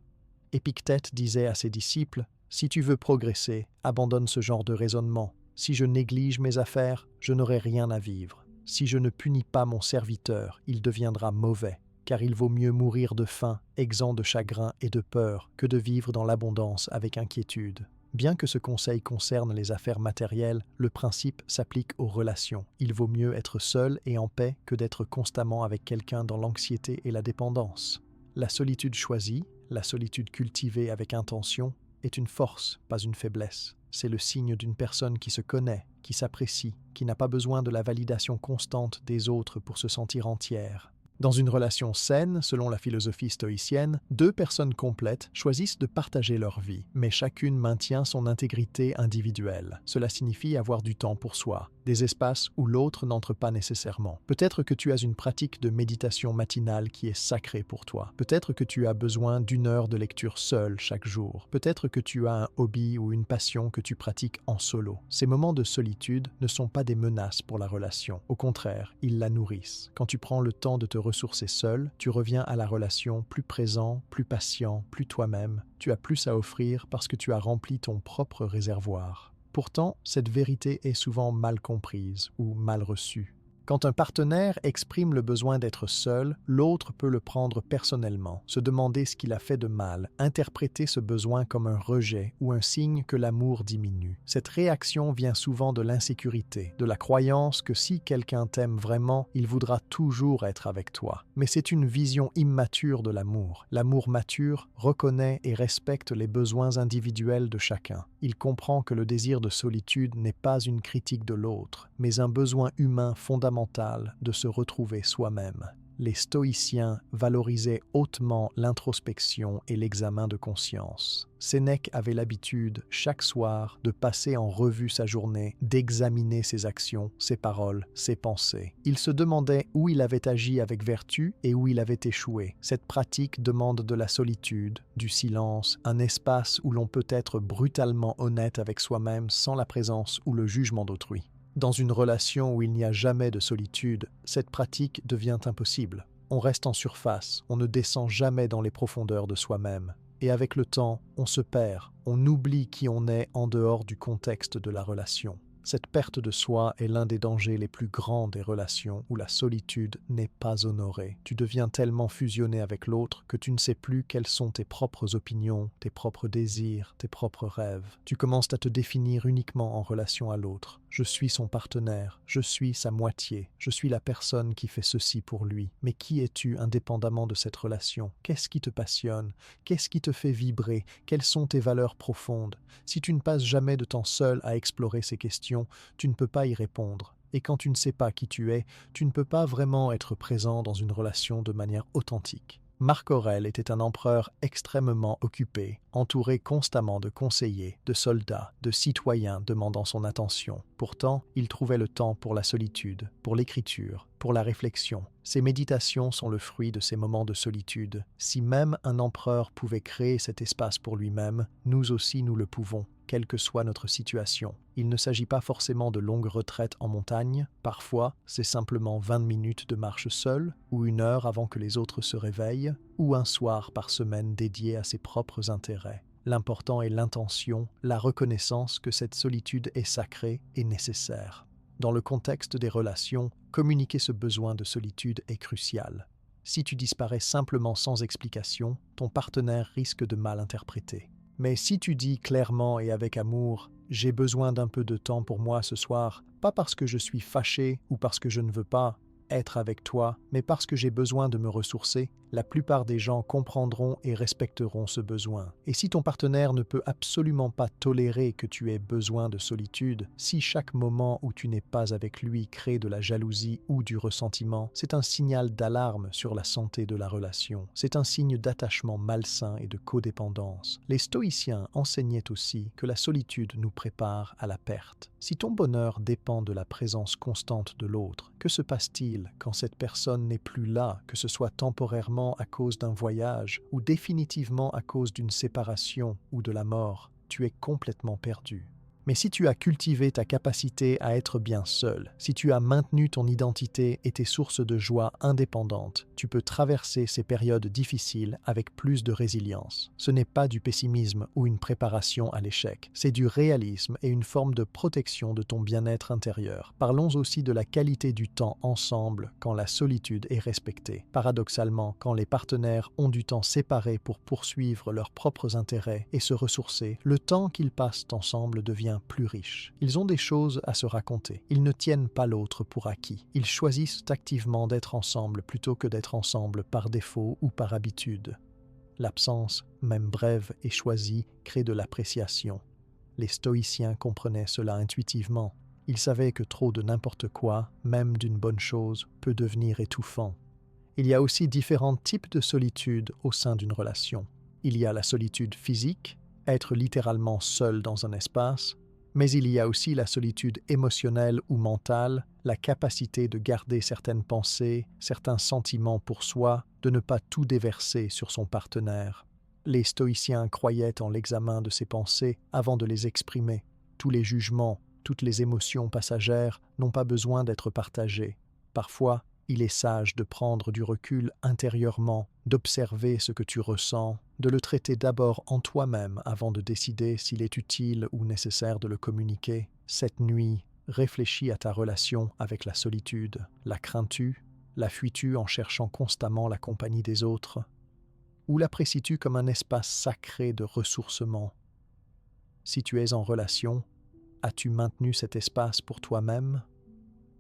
A: Épictète disait à ses disciples « Si tu veux progresser, abandonne ce genre de raisonnement. Si je néglige mes affaires, je n'aurai rien à vivre. Si je ne punis pas mon serviteur, il deviendra mauvais. Car il vaut mieux mourir de faim, exempt de chagrin et de peur, que de vivre dans l'abondance avec inquiétude. » Bien que ce conseil concerne les affaires matérielles, le principe s'applique aux relations. Il vaut mieux être seul et en paix que d'être constamment avec quelqu'un dans l'anxiété et la dépendance. La solitude choisie, la solitude cultivée avec intention, est une force, pas une faiblesse. C'est le signe d'une personne qui se connaît, qui s'apprécie, qui n'a pas besoin de la validation constante des autres pour se sentir entière. Dans une relation saine, selon la philosophie stoïcienne, deux personnes complètes choisissent de partager leur vie, mais chacune maintient son intégrité individuelle. Cela signifie avoir du temps pour soi, des espaces où l'autre n'entre pas nécessairement. Peut-être que tu as une pratique de méditation matinale qui est sacrée pour toi. Peut-être que tu as besoin d'1 heure de lecture seule chaque jour. Peut-être que tu as un hobby ou une passion que tu pratiques en solo. Ces moments de solitude ne sont pas des menaces pour la relation. Au contraire, ils la nourrissent. Quand tu prends le temps de te ressourcer seul, tu reviens à la relation plus présent, plus patient, plus toi-même. Tu as plus à offrir parce que tu as rempli ton propre réservoir. Pourtant, cette vérité est souvent mal comprise ou mal reçue. Quand un partenaire exprime le besoin d'être seul, l'autre peut le prendre personnellement, se demander ce qu'il a fait de mal, interpréter ce besoin comme un rejet ou un signe que l'amour diminue. Cette réaction vient souvent de l'insécurité, de la croyance que si quelqu'un t'aime vraiment, il voudra toujours être avec toi. Mais c'est une vision immature de l'amour. L'amour mature reconnaît et respecte les besoins individuels de chacun. Il comprend que le désir de solitude n'est pas une critique de l'autre, mais un besoin humain fondamental de se retrouver soi-même. Les stoïciens valorisaient hautement l'introspection et l'examen de conscience. Sénèque avait l'habitude, chaque soir, de passer en revue sa journée, d'examiner ses actions, ses paroles, ses pensées. Il se demandait où il avait agi avec vertu et où il avait échoué. Cette pratique demande de la solitude, du silence, un espace où l'on peut être brutalement honnête avec soi-même sans la présence ou le jugement d'autrui. Dans une relation où il n'y a jamais de solitude, cette pratique devient impossible. On reste en surface, on ne descend jamais dans les profondeurs de soi-même. Et avec le temps, on se perd, on oublie qui on est en dehors du contexte de la relation. Cette perte de soi est l'un des dangers les plus grands des relations où la solitude n'est pas honorée. Tu deviens tellement fusionné avec l'autre que tu ne sais plus quelles sont tes propres opinions, tes propres désirs, tes propres rêves. Tu commences à te définir uniquement en relation à l'autre. Je suis son partenaire, je suis sa moitié, je suis la personne qui fait ceci pour lui. Mais qui es-tu indépendamment de cette relation? Qu'est-ce qui te passionne? Qu'est-ce qui te fait vibrer? Quelles sont tes valeurs profondes? Si tu ne passes jamais de temps seul à explorer ces questions, tu ne peux pas y répondre. Et quand tu ne sais pas qui tu es, tu ne peux pas vraiment être présent dans une relation de manière authentique. Marc Aurèle était un empereur extrêmement occupé, entouré constamment de conseillers, de soldats, de citoyens demandant son attention. Pourtant, il trouvait le temps pour la solitude, pour l'écriture, pour la réflexion. Ses méditations sont le fruit de ces moments de solitude. Si même un empereur pouvait créer cet espace pour lui-même, nous aussi nous le pouvons, quelle que soit notre situation. Il ne s'agit pas forcément de longues retraites en montagne, parfois c'est simplement 20 minutes de marche seule, ou 1 heure avant que les autres se réveillent, ou un soir par semaine dédié à ses propres intérêts. L'important est l'intention, la reconnaissance que cette solitude est sacrée et nécessaire. Dans le contexte des relations, communiquer ce besoin de solitude est crucial. Si tu disparais simplement sans explication, ton partenaire risque de mal interpréter. Mais si tu dis clairement et avec amour « J'ai besoin d'un peu de temps pour moi ce soir, pas parce que je suis fâché ou parce que je ne veux pas être avec toi, mais parce que j'ai besoin de me ressourcer », la plupart des gens comprendront et respecteront ce besoin. Et si ton partenaire ne peut absolument pas tolérer que tu aies besoin de solitude, si chaque moment où tu n'es pas avec lui crée de la jalousie ou du ressentiment, c'est un signal d'alarme sur la santé de la relation. C'est un signe d'attachement malsain et de codépendance. Les stoïciens enseignaient aussi que la solitude nous prépare à la perte. Si ton bonheur dépend de la présence constante de l'autre, que se passe-t-il quand cette personne n'est plus là, que ce soit temporairement à cause d'un voyage ou définitivement à cause d'une séparation ou de la mort? Tu es complètement perdu. Mais si tu as cultivé ta capacité à être bien seul, si tu as maintenu ton identité et tes sources de joie indépendantes, tu peux traverser ces périodes difficiles avec plus de résilience. Ce n'est pas du pessimisme ou une préparation à l'échec, c'est du réalisme et une forme de protection de ton bien-être intérieur. Parlons aussi de la qualité du temps ensemble quand la solitude est respectée. Paradoxalement, quand les partenaires ont du temps séparé pour poursuivre leurs propres intérêts et se ressourcer, le temps qu'ils passent ensemble devient plus riches. Ils ont des choses à se raconter. Ils ne tiennent pas l'autre pour acquis. Ils choisissent activement d'être ensemble plutôt que d'être ensemble par défaut ou par habitude. L'absence, même brève et choisie, crée de l'appréciation. Les stoïciens comprenaient cela intuitivement. Ils savaient que trop de n'importe quoi, même d'une bonne chose, peut devenir étouffant. Il y a aussi différents types de solitude au sein d'une relation. Il y a la solitude physique, être littéralement seul dans un espace, mais il y a aussi la solitude émotionnelle ou mentale, la capacité de garder certaines pensées, certains sentiments pour soi, de ne pas tout déverser sur son partenaire. Les stoïciens croyaient en l'examen de ses pensées avant de les exprimer. Tous les jugements, toutes les émotions passagères n'ont pas besoin d'être partagées. Parfois, il est sage de prendre du recul intérieurement, d'observer ce que tu ressens, de le traiter d'abord en toi-même avant de décider s'il est utile ou nécessaire de le communiquer. Cette nuit, Réfléchis à ta relation avec la solitude. La crains-tu? La fuis-tu en cherchant constamment la compagnie des autres? Ou l'apprécies-tu comme un espace sacré de ressourcement? Si tu es en relation, as-tu maintenu cet espace pour toi-même?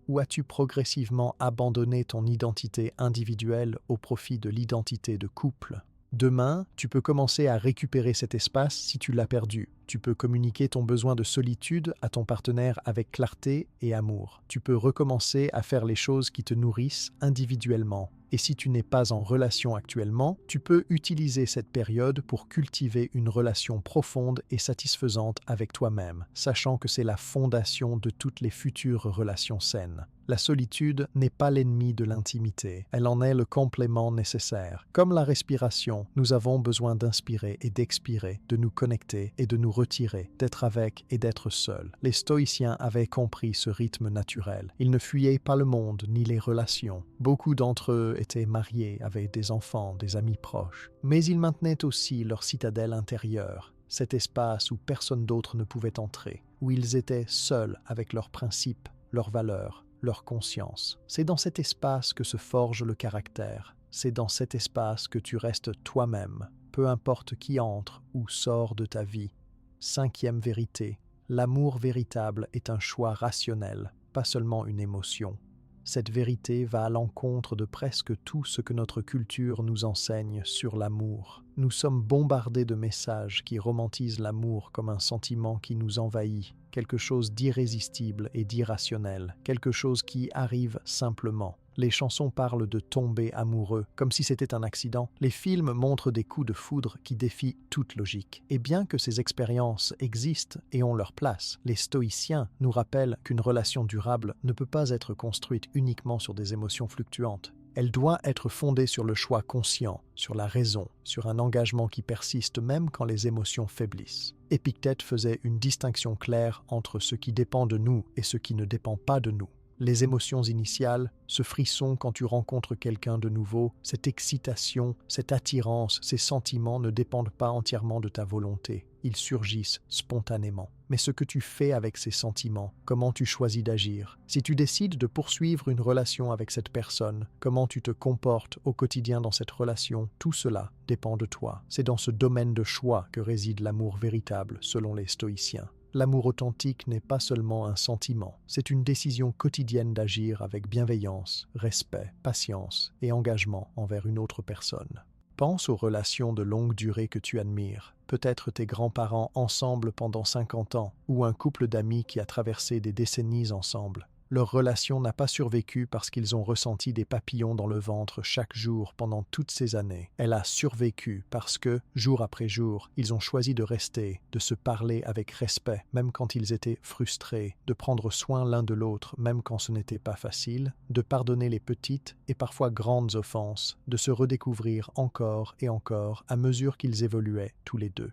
A: Ou as-tu progressivement abandonné ton identité individuelle au profit de l'identité de couple? Demain, tu peux commencer à récupérer cet espace si tu l'as perdu. Tu peux communiquer ton besoin de solitude à ton partenaire avec clarté et amour. Tu peux recommencer à faire les choses qui te nourrissent individuellement. Et si tu n'es pas en relation actuellement, tu peux utiliser cette période pour cultiver une relation profonde et satisfaisante avec toi-même, sachant que c'est la fondation de toutes les futures relations saines. La solitude n'est pas l'ennemi de l'intimité, elle en est le complément nécessaire. Comme la respiration, nous avons besoin d'inspirer et d'expirer, de nous connecter et de nous retirer, d'être avec et d'être seul. Les stoïciens avaient compris ce rythme naturel. Ils ne fuyaient pas le monde ni les relations. Beaucoup d'entre eux étaient mariés, avaient des enfants, des amis proches. Mais ils maintenaient aussi leur citadelle intérieure, cet espace où personne d'autre ne pouvait entrer, où ils étaient seuls avec leurs principes, leurs valeurs, leur conscience. C'est dans cet espace que se forge le caractère. C'est dans cet espace que tu restes toi-même, peu importe qui entre ou sort de ta vie. Cinquième vérité, l'amour véritable est un choix rationnel, pas seulement une émotion. Cette vérité va à l'encontre de presque tout ce que notre culture nous enseigne sur l'amour. Nous sommes bombardés de messages qui romantisent l'amour comme un sentiment qui nous envahit, quelque chose d'irrésistible et d'irrationnel, quelque chose qui arrive simplement. Les chansons parlent de tomber amoureux, comme si c'était un accident. Les films montrent des coups de foudre qui défient toute logique. Et bien que ces expériences existent et ont leur place, les stoïciens nous rappellent qu'une relation durable ne peut pas être construite uniquement sur des émotions fluctuantes. Elle doit être fondée sur le choix conscient, sur la raison, sur un engagement qui persiste même quand les émotions faiblissent. Épictète faisait une distinction claire entre ce qui dépend de nous et ce qui ne dépend pas de nous. Les émotions initiales, ce frisson quand tu rencontres quelqu'un de nouveau, cette excitation, cette attirance, ces sentiments ne dépendent pas entièrement de ta volonté. Ils surgissent spontanément. Mais ce que tu fais avec ces sentiments, comment tu choisis d'agir, si tu décides de poursuivre une relation avec cette personne, comment tu te comportes au quotidien dans cette relation, tout cela dépend de toi. C'est dans ce domaine de choix que réside l'amour véritable, selon les stoïciens. L'amour authentique n'est pas seulement un sentiment, c'est une décision quotidienne d'agir avec bienveillance, respect, patience et engagement envers une autre personne. Pense aux relations de longue durée que tu admires, peut-être tes grands-parents ensemble pendant 50 ans, ou un couple d'amis qui a traversé des décennies ensemble. Leur relation n'a pas survécu parce qu'ils ont ressenti des papillons dans le ventre chaque jour pendant toutes ces années. Elle a survécu parce que, jour après jour, ils ont choisi de rester, de se parler avec respect, même quand ils étaient frustrés, de prendre soin l'un de l'autre, même quand ce n'était pas facile, de pardonner les petites et parfois grandes offenses, de se redécouvrir encore et encore à mesure qu'ils évoluaient tous les deux.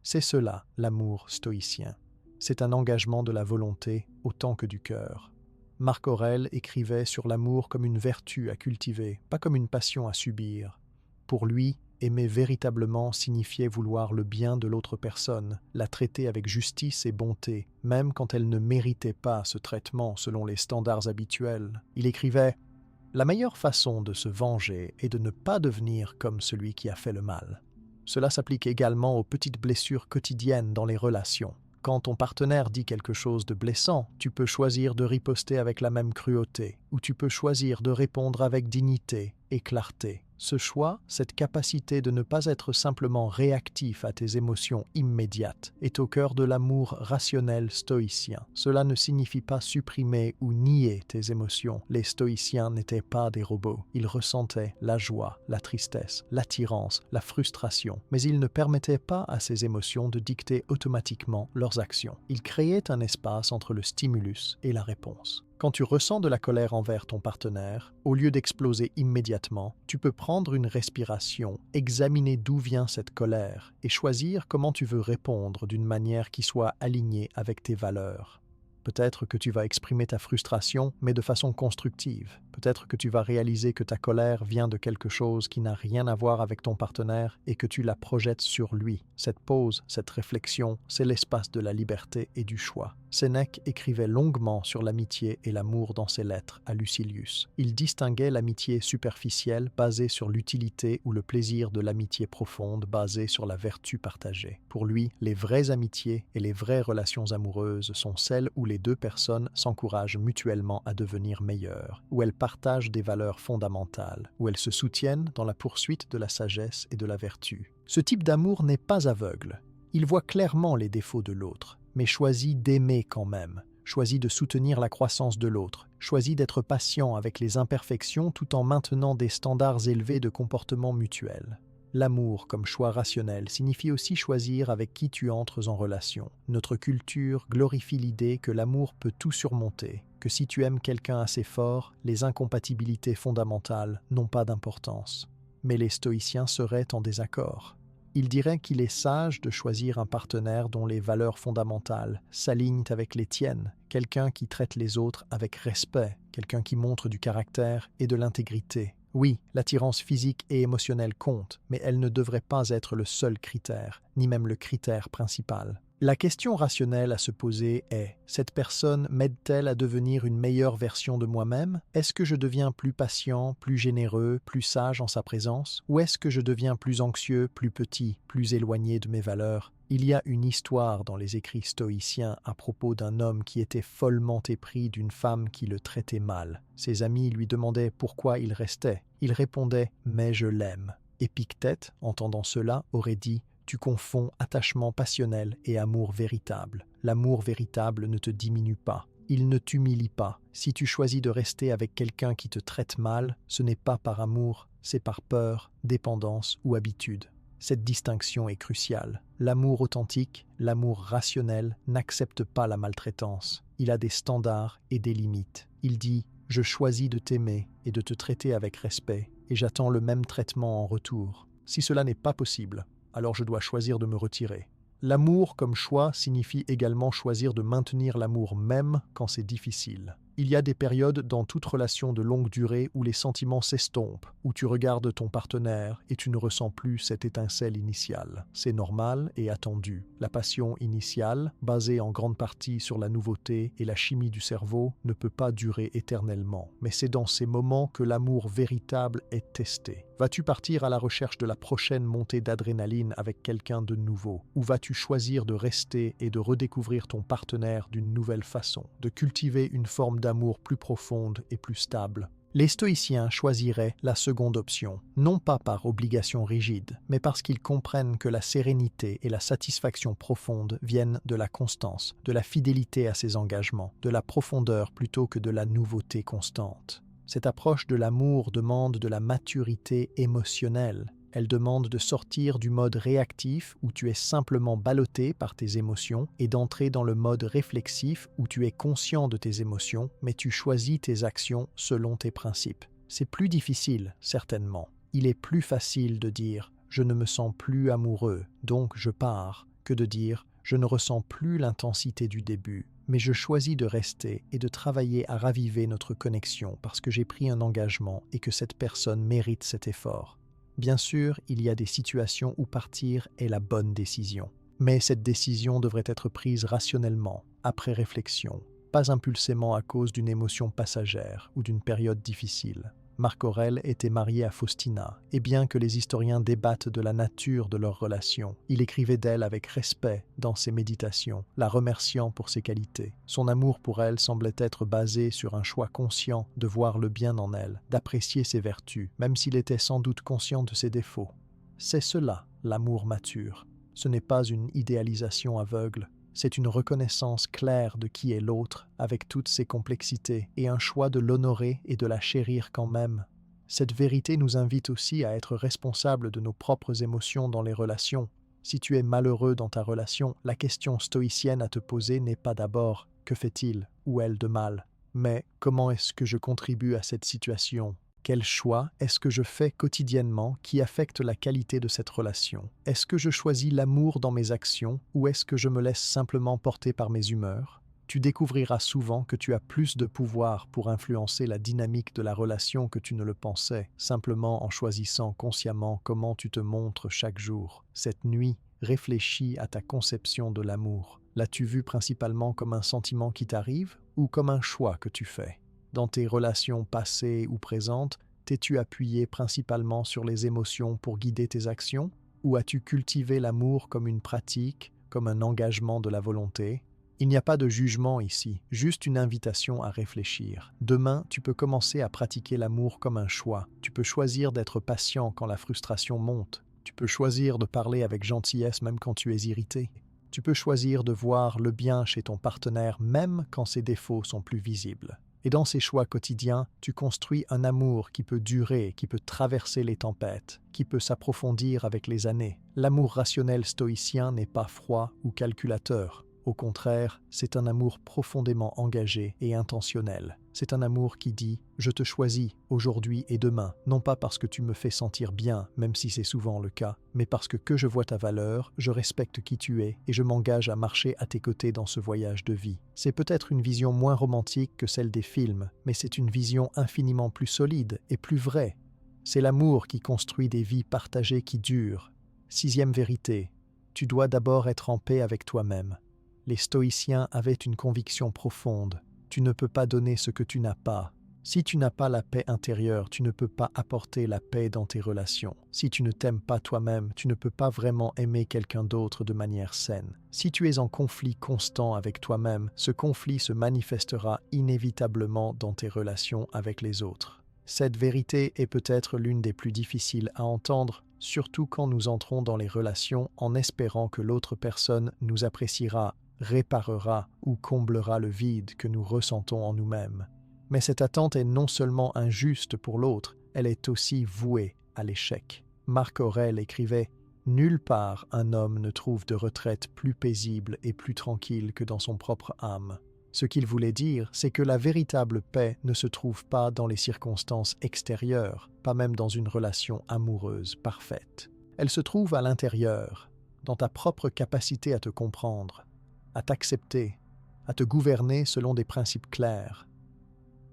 A: C'est cela, l'amour stoïcien. C'est un engagement de la volonté autant que du cœur. Marc Aurèle écrivait sur l'amour comme une vertu à cultiver, pas comme une passion à subir. Pour lui, aimer véritablement signifiait vouloir le bien de l'autre personne, la traiter avec justice et bonté, même quand elle ne méritait pas ce traitement selon les standards habituels. Il écrivait « La meilleure façon de se venger est de ne pas devenir comme celui qui a fait le mal. » Cela s'applique également aux petites blessures quotidiennes dans les relations. Quand ton partenaire dit quelque chose de blessant, tu peux choisir de riposter avec la même cruauté, ou tu peux choisir de répondre avec dignité et clarté. Ce choix, cette capacité de ne pas être simplement réactif à tes émotions immédiates, est au cœur de l'amour rationnel stoïcien. Cela ne signifie pas supprimer ou nier tes émotions. Les stoïciens n'étaient pas des robots. Ils ressentaient la joie, la tristesse, l'attirance, la frustration, mais ils ne permettaient pas à ces émotions de dicter automatiquement leurs actions. Ils créaient un espace entre le stimulus et la réponse. Quand tu ressens de la colère envers ton partenaire, au lieu d'exploser immédiatement, tu peux prendre une respiration, examiner d'où vient cette colère et choisir comment tu veux répondre d'une manière qui soit alignée avec tes valeurs. Peut-être que tu vas exprimer ta frustration, mais de façon constructive. Peut-être que tu vas réaliser que ta colère vient de quelque chose qui n'a rien à voir avec ton partenaire et que tu la projettes sur lui. Cette pause, cette réflexion, c'est l'espace de la liberté et du choix. Sénèque écrivait longuement sur l'amitié et l'amour dans ses lettres à Lucilius. Il distinguait l'amitié superficielle basée sur l'utilité ou le plaisir de l'amitié profonde basée sur la vertu partagée. Pour lui, les vraies amitiés et les vraies relations amoureuses sont celles où les deux personnes s'encouragent mutuellement à devenir meilleures, où elles partagent des valeurs fondamentales, où elles se soutiennent dans la poursuite de la sagesse et de la vertu. Ce type d'amour n'est pas aveugle. Il voit clairement les défauts de l'autre, mais choisit d'aimer quand même, choisit de soutenir la croissance de l'autre, choisit d'être patient avec les imperfections tout en maintenant des standards élevés de comportement mutuel. L'amour comme choix rationnel signifie aussi choisir avec qui tu entres en relation. Notre culture glorifie l'idée que l'amour peut tout surmonter, que si tu aimes quelqu'un assez fort, les incompatibilités fondamentales n'ont pas d'importance. Mais les stoïciens seraient en désaccord. Ils diraient qu'il est sage de choisir un partenaire dont les valeurs fondamentales s'alignent avec les tiennes, quelqu'un qui traite les autres avec respect, quelqu'un qui montre du caractère et de l'intégrité. Oui, l'attirance physique et émotionnelle compte, mais elle ne devrait pas être le seul critère, ni même le critère principal. La question rationnelle à se poser est: cette personne m'aide-t-elle à devenir une meilleure version de moi-même? Est-ce que je deviens plus patient, plus généreux, plus sage en sa présence? Ou est-ce que je deviens plus anxieux, plus petit, plus éloigné de mes valeurs? Il y a une histoire dans les écrits stoïciens à propos d'un homme qui était follement épris d'une femme qui le traitait mal. Ses amis lui demandaient pourquoi il restait. Il répondait « mais je l'aime ». Épictète, entendant cela, aurait dit: tu confonds attachement passionnel et amour véritable. L'amour véritable ne te diminue pas. Il ne t'humilie pas. Si tu choisis de rester avec quelqu'un qui te traite mal, ce n'est pas par amour, c'est par peur, dépendance ou habitude. Cette distinction est cruciale. L'amour authentique, l'amour rationnel, n'accepte pas la maltraitance. Il a des standards et des limites. Il dit « je choisis de t'aimer et de te traiter avec respect, et j'attends le même traitement en retour. Si cela n'est pas possible, alors je dois choisir de me retirer. » L'amour comme choix signifie également choisir de maintenir l'amour même quand c'est difficile. Il y a des périodes dans toute relation de longue durée où les sentiments s'estompent, où tu regardes ton partenaire et tu ne ressens plus cette étincelle initiale. C'est normal et attendu. La passion initiale, basée en grande partie sur la nouveauté et la chimie du cerveau, ne peut pas durer éternellement. Mais c'est dans ces moments que l'amour véritable est testé. Vas-tu partir à la recherche de la prochaine montée d'adrénaline avec quelqu'un de nouveau? Ou vas-tu choisir de rester et de redécouvrir ton partenaire d'une nouvelle façon, de cultiver une forme d'amour plus profonde et plus stable? Les stoïciens choisiraient la seconde option, non pas par obligation rigide, mais parce qu'ils comprennent que la sérénité et la satisfaction profonde viennent de la constance, de la fidélité à ses engagements, de la profondeur plutôt que de la nouveauté constante. Cette approche de l'amour demande de la maturité émotionnelle. Elle demande de sortir du mode réactif où tu es simplement ballotté par tes émotions et d'entrer dans le mode réflexif où tu es conscient de tes émotions, mais tu choisis tes actions selon tes principes. C'est plus difficile, certainement. Il est plus facile de dire « je ne me sens plus amoureux, donc je pars » que de dire « je ne ressens plus l'intensité du début, mais je choisis de rester et de travailler à raviver notre connexion parce que j'ai pris un engagement et que cette personne mérite cet effort. » Bien sûr, il y a des situations où partir est la bonne décision. Mais cette décision devrait être prise rationnellement, après réflexion, pas impulsément à cause d'une émotion passagère ou d'une période difficile. Marc Aurèle était marié à Faustina, et bien que les historiens débattent de la nature de leur relation, il écrivait d'elle avec respect dans ses méditations, la remerciant pour ses qualités. Son amour pour elle semblait être basé sur un choix conscient de voir le bien en elle, d'apprécier ses vertus, même s'il était sans doute conscient de ses défauts. C'est cela, l'amour mature. Ce n'est pas une idéalisation aveugle. C'est une reconnaissance claire de qui est l'autre, avec toutes ses complexités, et un choix de l'honorer et de la chérir quand même. Cette vérité nous invite aussi à être responsables de nos propres émotions dans les relations. Si tu es malheureux dans ta relation, la question stoïcienne à te poser n'est pas d'abord « que fait-il ou elle de mal ?», mais « comment est-ce que je contribue à cette situation ?» Quel choix est-ce que je fais quotidiennement qui affecte la qualité de cette relation? Est-ce que je choisis l'amour dans mes actions ou est-ce que je me laisse simplement porter par mes humeurs? tu découvriras souvent que tu as plus de pouvoir pour influencer la dynamique de la relation que tu ne le pensais, simplement en choisissant consciemment comment tu te montres chaque jour. Cette nuit, réfléchis à ta conception de l'amour. L'as-tu vu principalement comme un sentiment qui t'arrive ou comme un choix que tu fais? Dans tes relations passées ou présentes, t'es-tu appuyé principalement sur les émotions pour guider tes actions? Ou as-tu cultivé l'amour comme une pratique, comme un engagement de la volonté? Il n'y a pas de jugement ici, juste une invitation à réfléchir. Demain, tu peux commencer à pratiquer l'amour comme un choix. Tu peux choisir d'être patient quand la frustration monte. Tu peux choisir de parler avec gentillesse même quand tu es irrité. Tu peux choisir de voir le bien chez ton partenaire même quand ses défauts sont plus visibles. Et dans ces choix quotidiens, tu construis un amour qui peut durer, qui peut traverser les tempêtes, qui peut s'approfondir avec les années. L'amour rationnel stoïcien n'est pas froid ou calculateur. Au contraire, c'est un amour profondément engagé et intentionnel. C'est un amour qui dit « Je te choisis aujourd'hui et demain, non pas parce que tu me fais sentir bien, même si c'est souvent le cas, mais parce que je vois ta valeur, je respecte qui tu es et je m'engage à marcher à tes côtés dans ce voyage de vie. » C'est peut-être une vision moins romantique que celle des films, mais c'est une vision infiniment plus solide et plus vraie. C'est l'amour qui construit des vies partagées qui durent. Sixième vérité, tu dois d'abord être en paix avec toi-même. Les stoïciens avaient une conviction profonde. Tu ne peux pas donner ce que tu n'as pas. Si tu n'as pas la paix intérieure, tu ne peux pas apporter la paix dans tes relations. Si tu ne t'aimes pas toi-même, tu ne peux pas vraiment aimer quelqu'un d'autre de manière saine. Si tu es en conflit constant avec toi-même, ce conflit se manifestera inévitablement dans tes relations avec les autres. Cette vérité est peut-être l'une des plus difficiles à entendre, surtout quand nous entrons dans les relations en espérant que l'autre personne nous appréciera, réparera ou comblera le vide que nous ressentons en nous-mêmes. Mais cette attente est non seulement injuste pour l'autre, elle est aussi vouée à l'échec. Marc Aurèle écrivait « Nulle part un homme ne trouve de retraite plus paisible et plus tranquille que dans son propre âme. » Ce qu'il voulait dire, c'est que la véritable paix ne se trouve pas dans les circonstances extérieures, pas même dans une relation amoureuse parfaite. Elle se trouve à l'intérieur, dans ta propre capacité à te comprendre, à t'accepter, à te gouverner selon des principes clairs.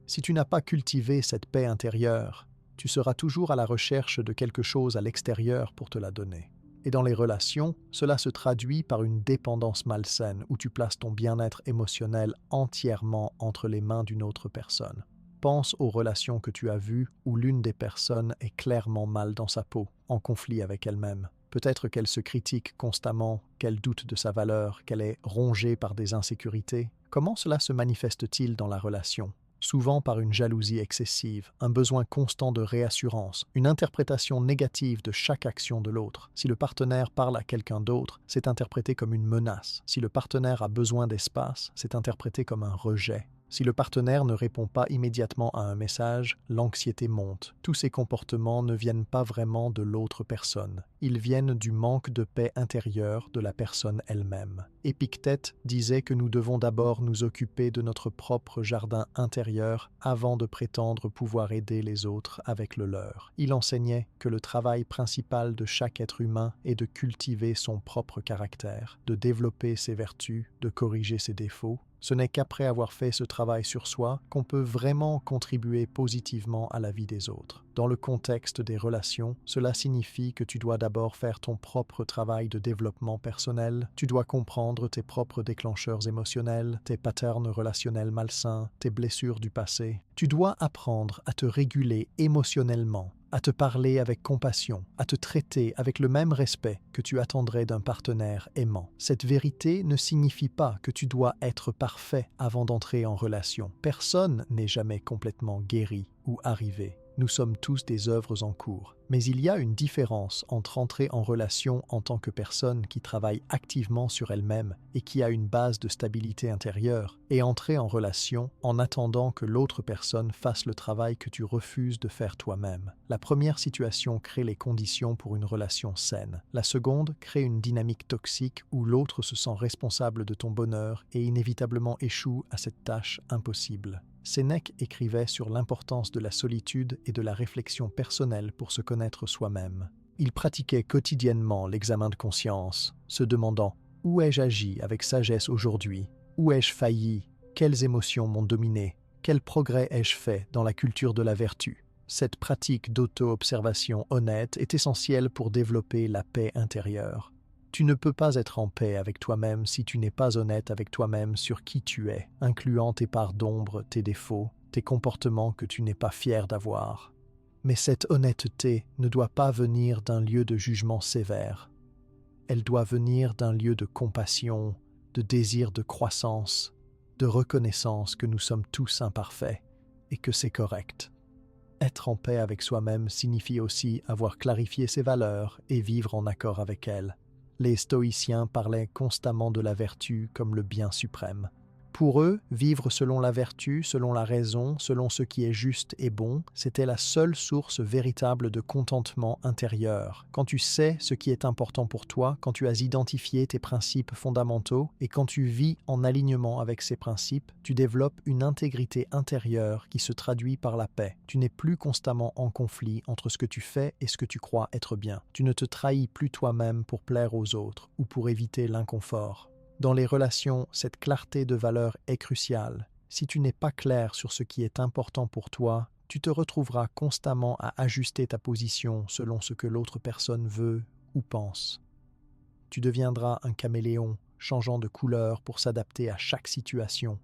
A: Si tu n'as pas cultivé cette paix intérieure, tu seras toujours à la recherche de quelque chose à l'extérieur pour te la donner. Et dans les relations, cela se traduit par une dépendance malsaine où tu places ton bien-être émotionnel entièrement entre les mains d'une autre personne. Pense aux relations que tu as vues où l'une des personnes est clairement mal dans sa peau, en conflit avec elle-même. Peut-être qu'elle se critique constamment, qu'elle doute de sa valeur, qu'elle est rongée par des insécurités. Comment cela se manifeste-t-il dans la relation ? Souvent par une jalousie excessive, un besoin constant de réassurance, une interprétation négative de chaque action de l'autre. Si le partenaire parle à quelqu'un d'autre, c'est interprété comme une menace. Si le partenaire a besoin d'espace, c'est interprété comme un rejet. Si le partenaire ne répond pas immédiatement à un message, l'anxiété monte. Tous ces comportements ne viennent pas vraiment de l'autre personne. Ils viennent du manque de paix intérieure de la personne elle-même. Épictète disait que nous devons d'abord nous occuper de notre propre jardin intérieur avant de prétendre pouvoir aider les autres avec le leur. Il enseignait que le travail principal de chaque être humain est de cultiver son propre caractère, de développer ses vertus, de corriger ses défauts. Ce n'est qu'après avoir fait ce travail sur soi qu'on peut vraiment contribuer positivement à la vie des autres. Dans le contexte des relations, cela signifie que tu dois d'abord faire ton propre travail de développement personnel, tu dois comprendre tes propres déclencheurs émotionnels, tes patterns relationnels malsains, tes blessures du passé. Tu dois apprendre à te réguler émotionnellement, à te parler avec compassion, à te traiter avec le même respect que tu attendrais d'un partenaire aimant. Cette vérité ne signifie pas que tu dois être parfait avant d'entrer en relation. Personne n'est jamais complètement guéri ou arrivé. Nous sommes tous des œuvres en cours. Mais il y a une différence entre entrer en relation en tant que personne qui travaille activement sur elle-même et qui a une base de stabilité intérieure, et entrer en relation en attendant que l'autre personne fasse le travail que tu refuses de faire toi-même. La première situation crée les conditions pour une relation saine. La seconde crée une dynamique toxique où l'autre se sent responsable de ton bonheur et inévitablement échoue à cette tâche impossible. Sénèque écrivait sur l'importance de la solitude et de la réflexion personnelle pour se connaître soi-même. Il pratiquait quotidiennement l'examen de conscience, se demandant « Où ai-je agi avec sagesse aujourd'hui ?» Où ai-je failli? Quelles émotions m'ont dominé? Quel progrès ai-je fait dans la culture de la vertu? Cette pratique d'auto-observation honnête est essentielle pour développer la paix intérieure. Tu ne peux pas être en paix avec toi-même si tu n'es pas honnête avec toi-même sur qui tu es, incluant tes parts d'ombre, tes défauts, tes comportements que tu n'es pas fier d'avoir. Mais cette honnêteté ne doit pas venir d'un lieu de jugement sévère. Elle doit venir d'un lieu de compassion, de désir de croissance, de reconnaissance que nous sommes tous imparfaits et que c'est correct. Être en paix avec soi-même signifie aussi avoir clarifié ses valeurs et vivre en accord avec elles. Les stoïciens parlaient constamment de la vertu comme le bien suprême. Pour eux, vivre selon la vertu, selon la raison, selon ce qui est juste et bon, c'était la seule source véritable de contentement intérieur. Quand tu sais ce qui est important pour toi, quand tu as identifié tes principes fondamentaux et quand tu vis en alignement avec ces principes, tu développes une intégrité intérieure qui se traduit par la paix. Tu n'es plus constamment en conflit entre ce que tu fais et ce que tu crois être bien. Tu ne te trahis plus toi-même pour plaire aux autres ou pour éviter l'inconfort. Dans les relations, cette clarté de valeur est cruciale. Si tu n'es pas clair sur ce qui est important pour toi, tu te retrouveras constamment à ajuster ta position selon ce que l'autre personne veut ou pense. Tu deviendras un caméléon, changeant de couleur pour s'adapter à chaque situation.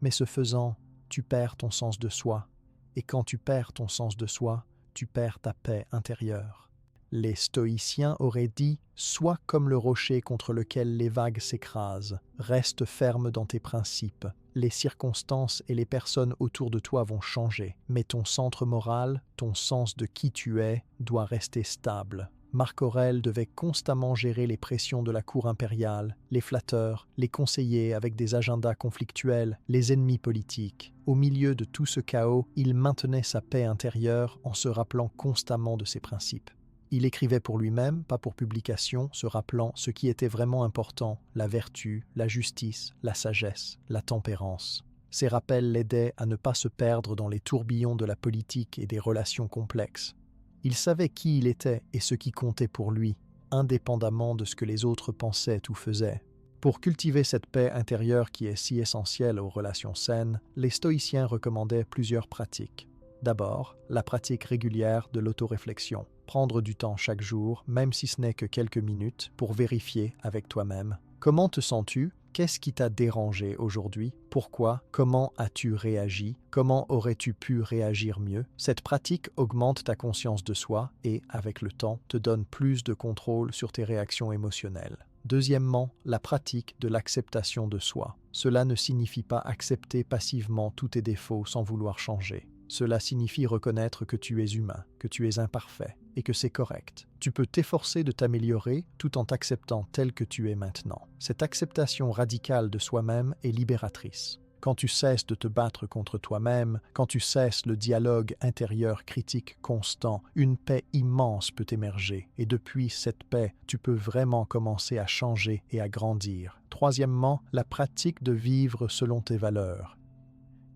A: Mais ce faisant, tu perds ton sens de soi. Et quand tu perds ton sens de soi, tu perds ta paix intérieure. Les stoïciens auraient dit « Sois comme le rocher contre lequel les vagues s'écrasent, reste ferme dans tes principes. Les circonstances et les personnes autour de toi vont changer, mais ton centre moral, ton sens de qui tu es, doit rester stable. » Marc Aurèle devait constamment gérer les pressions de la cour impériale, les flatteurs, les conseillers avec des agendas conflictuels, les ennemis politiques. Au milieu de tout ce chaos, il maintenait sa paix intérieure en se rappelant constamment de ses principes. Il écrivait pour lui-même, pas pour publication, se rappelant ce qui était vraiment important, la vertu, la justice, la sagesse, la tempérance. Ces rappels l'aidaient à ne pas se perdre dans les tourbillons de la politique et des relations complexes. Il savait qui il était et ce qui comptait pour lui, indépendamment de ce que les autres pensaient ou faisaient. Pour cultiver cette paix intérieure qui est si essentielle aux relations saines, les stoïciens recommandaient plusieurs pratiques. D'abord, la pratique régulière de l'autoréflexion. Prendre du temps chaque jour, même si ce n'est que quelques minutes, pour vérifier avec toi-même. Comment te sens-tu? Qu'est-ce qui t'a dérangé aujourd'hui? Pourquoi? Comment as-tu réagi? Comment aurais-tu pu réagir mieux? Cette pratique augmente ta conscience de soi et, avec le temps, te donne plus de contrôle sur tes réactions émotionnelles. Deuxièmement, la pratique de l'acceptation de soi. Cela ne signifie pas accepter passivement tous tes défauts sans vouloir changer. Cela signifie reconnaître que tu es humain, que tu es imparfait et que c'est correct. Tu peux t'efforcer de t'améliorer tout en t'acceptant tel que tu es maintenant. Cette acceptation radicale de soi-même est libératrice. Quand tu cesses de te battre contre toi-même, quand tu cesses le dialogue intérieur critique constant, une paix immense peut émerger et depuis cette paix, tu peux vraiment commencer à changer et à grandir. Troisièmement, la pratique de vivre selon tes valeurs.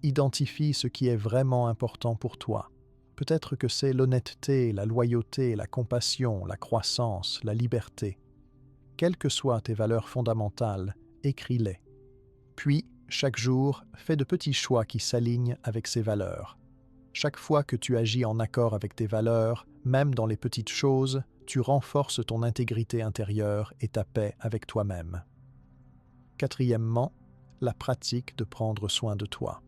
A: Identifie ce qui est vraiment important pour toi. Peut-être que c'est l'honnêteté, la loyauté, la compassion, la croissance, la liberté. Quelles que soient tes valeurs fondamentales, écris-les. Puis, chaque jour, fais de petits choix qui s'alignent avec ces valeurs. Chaque fois que tu agis en accord avec tes valeurs, même dans les petites choses, tu renforces ton intégrité intérieure et ta paix avec toi-même. Quatrièmement, la pratique de prendre soin de toi.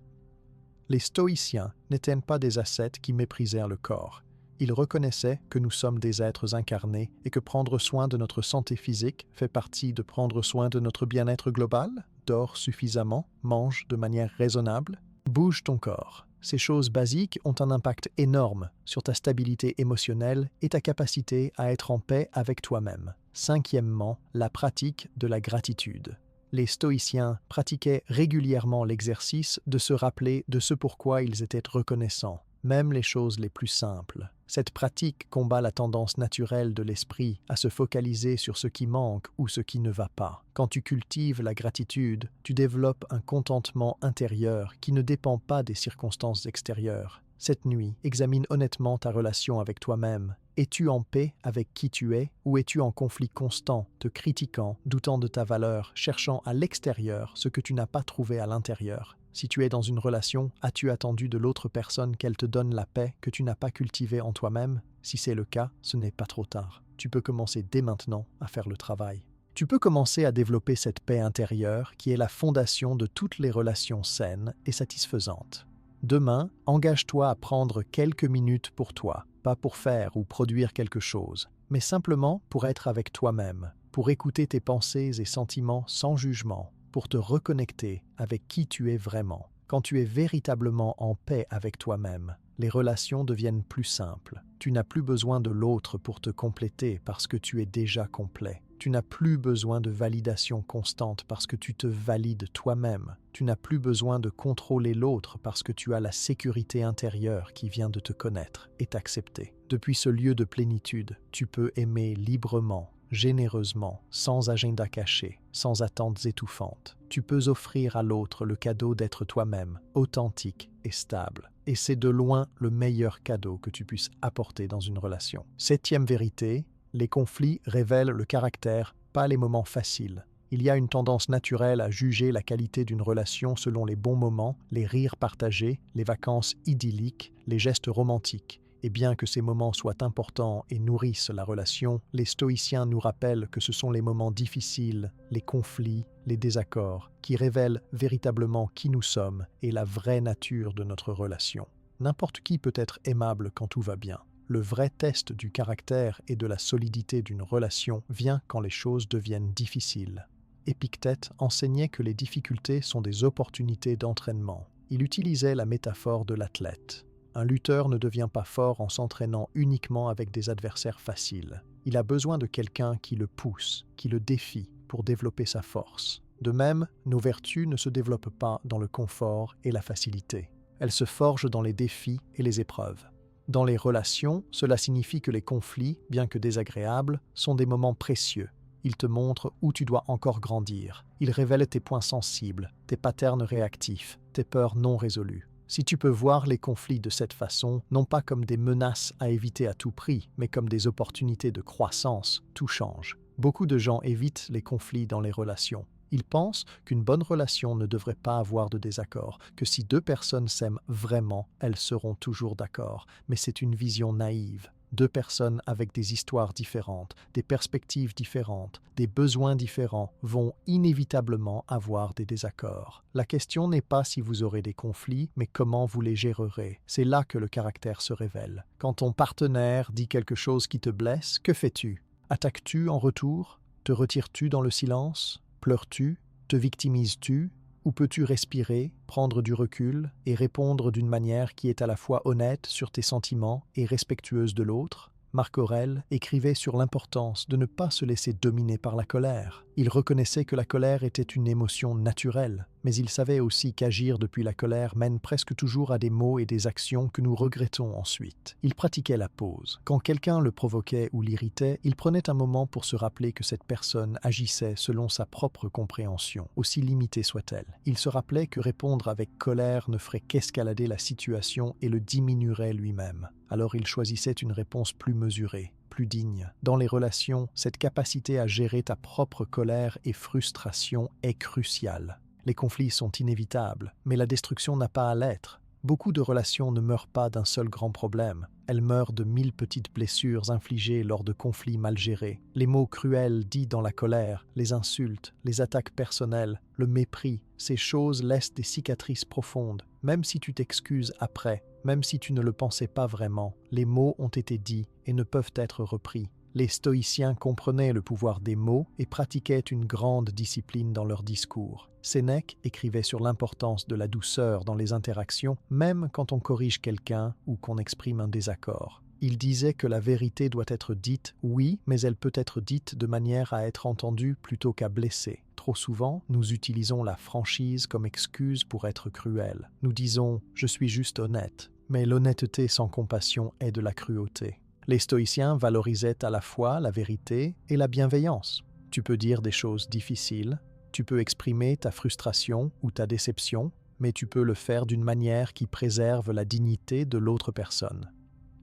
A: Les stoïciens n'étaient pas des ascètes qui méprisèrent le corps. Ils reconnaissaient que nous sommes des êtres incarnés et que prendre soin de notre santé physique fait partie de prendre soin de notre bien-être global. Dors suffisamment, mange de manière raisonnable, bouge ton corps. Ces choses basiques ont un impact énorme sur ta stabilité émotionnelle et ta capacité à être en paix avec toi-même. Cinquièmement, la pratique de la gratitude. Les stoïciens pratiquaient régulièrement l'exercice de se rappeler de ce pourquoi ils étaient reconnaissants, même les choses les plus simples. Cette pratique combat la tendance naturelle de l'esprit à se focaliser sur ce qui manque ou ce qui ne va pas. Quand tu cultives la gratitude, tu développes un contentement intérieur qui ne dépend pas des circonstances extérieures. Cette nuit, examine honnêtement ta relation avec toi-même Es-tu en paix avec qui tu es ou es-tu en conflit constant, te critiquant, doutant de ta valeur, cherchant à l'extérieur ce que tu n'as pas trouvé à l'intérieur? Si tu es dans une relation, as-tu attendu de l'autre personne qu'elle te donne la paix que tu n'as pas cultivée en toi-même? Si c'est le cas, ce n'est pas trop tard. Tu peux commencer dès maintenant à faire le travail. Tu peux commencer à développer cette paix intérieure qui est la fondation de toutes les relations saines et satisfaisantes. Demain, engage-toi à prendre quelques minutes pour toi, pas pour faire ou produire quelque chose, mais simplement pour être avec toi-même, pour écouter tes pensées et sentiments sans jugement, pour te reconnecter avec qui tu es vraiment. Quand tu es véritablement en paix avec toi-même, les relations deviennent plus simples. Tu n'as plus besoin de l'autre pour te compléter parce que tu es déjà complet. Tu n'as plus besoin de validation constante parce que tu te valides toi-même. Tu n'as plus besoin de contrôler l'autre parce que tu as la sécurité intérieure qui vient de te connaître et t'accepter. Depuis ce lieu de plénitude, tu peux aimer librement, généreusement, sans agenda caché, sans attentes étouffantes. Tu peux offrir à l'autre le cadeau d'être toi-même, authentique et stable. Et c'est de loin le meilleur cadeau que tu puisses apporter dans une relation. 7e vérité, les conflits révèlent le caractère, pas les moments faciles. Il y a une tendance naturelle à juger la qualité d'une relation selon les bons moments, les rires partagés, les vacances idylliques, les gestes romantiques. Et bien que ces moments soient importants et nourrissent la relation, les stoïciens nous rappellent que ce sont les moments difficiles, les conflits, les désaccords, qui révèlent véritablement qui nous sommes et la vraie nature de notre relation. N'importe qui peut être aimable quand tout va bien. Le vrai test du caractère et de la solidité d'une relation vient quand les choses deviennent difficiles. Épictète enseignait que les difficultés sont des opportunités d'entraînement. Il utilisait la métaphore de l'athlète. Un lutteur ne devient pas fort en s'entraînant uniquement avec des adversaires faciles. Il a besoin de quelqu'un qui le pousse, qui le défie pour développer sa force. De même, nos vertus ne se développent pas dans le confort et la facilité. Elles se forgent dans les défis et les épreuves. Dans les relations, cela signifie que les conflits, bien que désagréables, sont des moments précieux. Ils te montrent où tu dois encore grandir. Ils révèlent tes points sensibles, tes patterns réactifs, tes peurs non résolues. Si tu peux voir les conflits de cette façon, non pas comme des menaces à éviter à tout prix, mais comme des opportunités de croissance, tout change. Beaucoup de gens évitent les conflits dans les relations. Ils pensent qu'une bonne relation ne devrait pas avoir de désaccord, que si deux personnes s'aiment vraiment, elles seront toujours d'accord. Mais c'est une vision naïve. Deux personnes avec des histoires différentes, des perspectives différentes, des besoins différents vont inévitablement avoir des désaccords. La question n'est pas si vous aurez des conflits, mais comment vous les gérerez. C'est là que le caractère se révèle. Quand ton partenaire dit quelque chose qui te blesse, que fais-tu? Attaques-tu en retour? Te retires-tu dans le silence? Pleures-tu? Te victimises-tu? Ou peux-tu respirer, prendre du recul et répondre d'une manière qui est à la fois honnête sur tes sentiments et respectueuse de l'autre? Marc Aurèle écrivait sur l'importance de ne pas se laisser dominer par la colère. Il reconnaissait que la colère était une émotion naturelle, mais il savait aussi qu'agir depuis la colère mène presque toujours à des mots et des actions que nous regrettons ensuite. Il pratiquait la pause. Quand quelqu'un le provoquait ou l'irritait, il prenait un moment pour se rappeler que cette personne agissait selon sa propre compréhension, aussi limitée soit-elle. Il se rappelait que répondre avec colère ne ferait qu'escalader la situation et le diminuerait lui-même. Alors il choisissait une réponse plus mesurée, plus digne. Dans les relations, cette capacité à gérer ta propre colère et frustration est cruciale. Les conflits sont inévitables, mais la destruction n'a pas à l'être. Beaucoup de relations ne meurent pas d'un seul grand problème. Elles meurent de 1000 petites blessures infligées lors de conflits mal gérés. Les mots cruels dits dans la colère, les insultes, les attaques personnelles, le mépris, ces choses laissent des cicatrices profondes. Même si tu t'excuses après, même si tu ne le pensais pas vraiment, les mots ont été dits et ne peuvent être repris. Les stoïciens comprenaient le pouvoir des mots et pratiquaient une grande discipline dans leurs discours. Sénèque écrivait sur l'importance de la douceur dans les interactions, même quand on corrige quelqu'un ou qu'on exprime un désaccord. Il disait que la vérité doit être dite, oui, mais elle peut être dite de manière à être entendue plutôt qu'à blesser. Trop souvent, nous utilisons la franchise comme excuse pour être cruel. Nous disons « je suis juste honnête », mais l'honnêteté sans compassion est de la cruauté. Les stoïciens valorisaient à la fois la vérité et la bienveillance. Tu peux dire des choses difficiles, tu peux exprimer ta frustration ou ta déception, mais tu peux le faire d'une manière qui préserve la dignité de l'autre personne.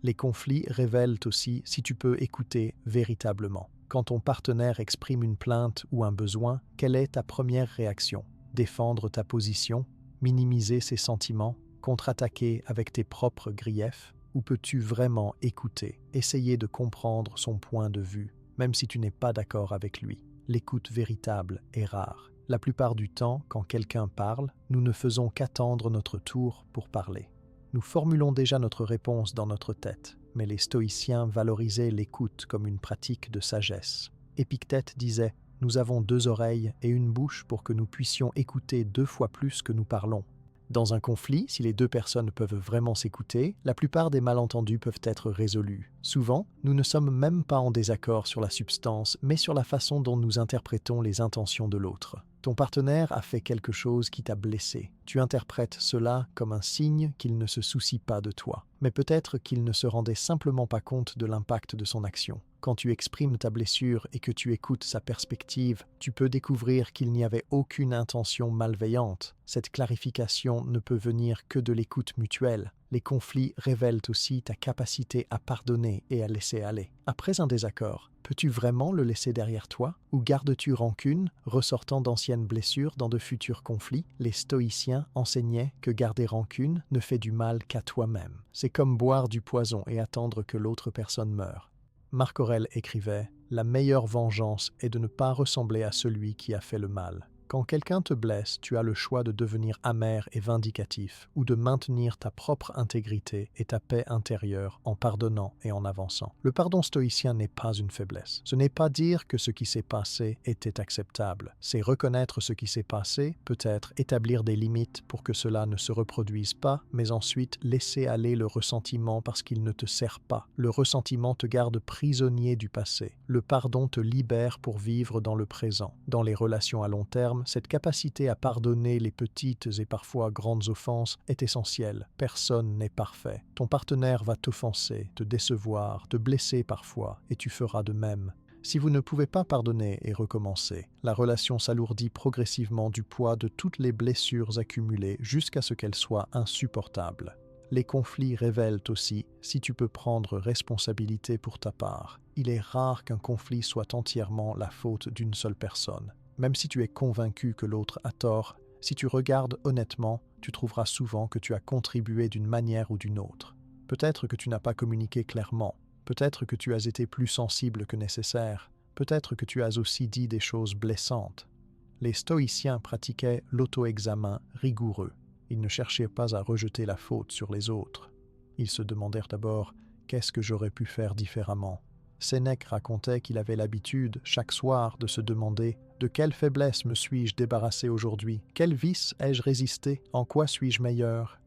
A: Les conflits révèlent aussi si tu peux écouter véritablement. Quand ton partenaire exprime une plainte ou un besoin, quelle est ta première réaction? Défendre ta position? Minimiser ses sentiments? Contre-attaquer avec tes propres griefs? Ou peux-tu vraiment écouter, essayer de comprendre son point de vue, même si tu n'es pas d'accord avec lui? L'écoute véritable est rare. La plupart du temps, quand quelqu'un parle, nous ne faisons qu'attendre notre tour pour parler. Nous formulons déjà notre réponse dans notre tête, mais les stoïciens valorisaient l'écoute comme une pratique de sagesse. Épictète disait « Nous avons 2 oreilles et une bouche pour que nous puissions écouter 2 fois plus que nous parlons ». Dans un conflit, si les 2 personnes peuvent vraiment s'écouter, la plupart des malentendus peuvent être résolus. Souvent, nous ne sommes même pas en désaccord sur la substance, mais sur la façon dont nous interprétons les intentions de l'autre. Ton partenaire a fait quelque chose qui t'a blessé. Tu interprètes cela comme un signe qu'il ne se soucie pas de toi. Mais peut-être qu'il ne se rendait simplement pas compte de l'impact de son action. Quand tu exprimes ta blessure et que tu écoutes sa perspective, tu peux découvrir qu'il n'y avait aucune intention malveillante. Cette clarification ne peut venir que de l'écoute mutuelle. Les conflits révèlent aussi ta capacité à pardonner et à laisser aller. Après un désaccord, peux-tu vraiment le laisser derrière toi? Ou gardes-tu rancune, ressortant d'anciennes blessures dans de futurs conflits? Les stoïciens enseignaient que garder rancune ne fait du mal qu'à toi-même. C'est comme boire du poison et attendre que l'autre personne meure. Marc Aurèle écrivait « La meilleure vengeance est de ne pas ressembler à celui qui a fait le mal ». Quand quelqu'un te blesse, tu as le choix de devenir amer et vindicatif ou de maintenir ta propre intégrité et ta paix intérieure en pardonnant et en avançant. Le pardon stoïcien n'est pas une faiblesse. Ce n'est pas dire que ce qui s'est passé était acceptable. C'est reconnaître ce qui s'est passé, peut-être établir des limites pour que cela ne se reproduise pas, mais ensuite laisser aller le ressentiment parce qu'il ne te sert pas. Le ressentiment te garde prisonnier du passé. Le pardon te libère pour vivre dans le présent. Dans les relations à long terme, cette capacité à pardonner les petites et parfois grandes offenses est essentielle. Personne n'est parfait. Ton partenaire va t'offenser, te décevoir, te blesser parfois, et tu feras de même. Si vous ne pouvez pas pardonner et recommencer, la relation s'alourdit progressivement du poids de toutes les blessures accumulées jusqu'à ce qu'elles soient insupportables. Les conflits révèlent aussi si tu peux prendre responsabilité pour ta part. Il est rare qu'un conflit soit entièrement la faute d'une seule personne. Même si tu es convaincu que l'autre a tort, si tu regardes honnêtement, tu trouveras souvent que tu as contribué d'une manière ou d'une autre. Peut-être que tu n'as pas communiqué clairement, peut-être que tu as été plus sensible que nécessaire, peut-être que tu as aussi dit des choses blessantes. Les stoïciens pratiquaient l'auto-examen rigoureux. Ils ne cherchaient pas à rejeter la faute sur les autres. Ils se demandèrent d'abord « Qu'est-ce que j'aurais pu faire différemment ?» Sénèque racontait qu'il avait l'habitude, chaque soir, de se demander « De quelle faiblesse me suis-je débarrassé aujourd'hui? Quel vice ai-je résisté? En quoi suis-je meilleur ?»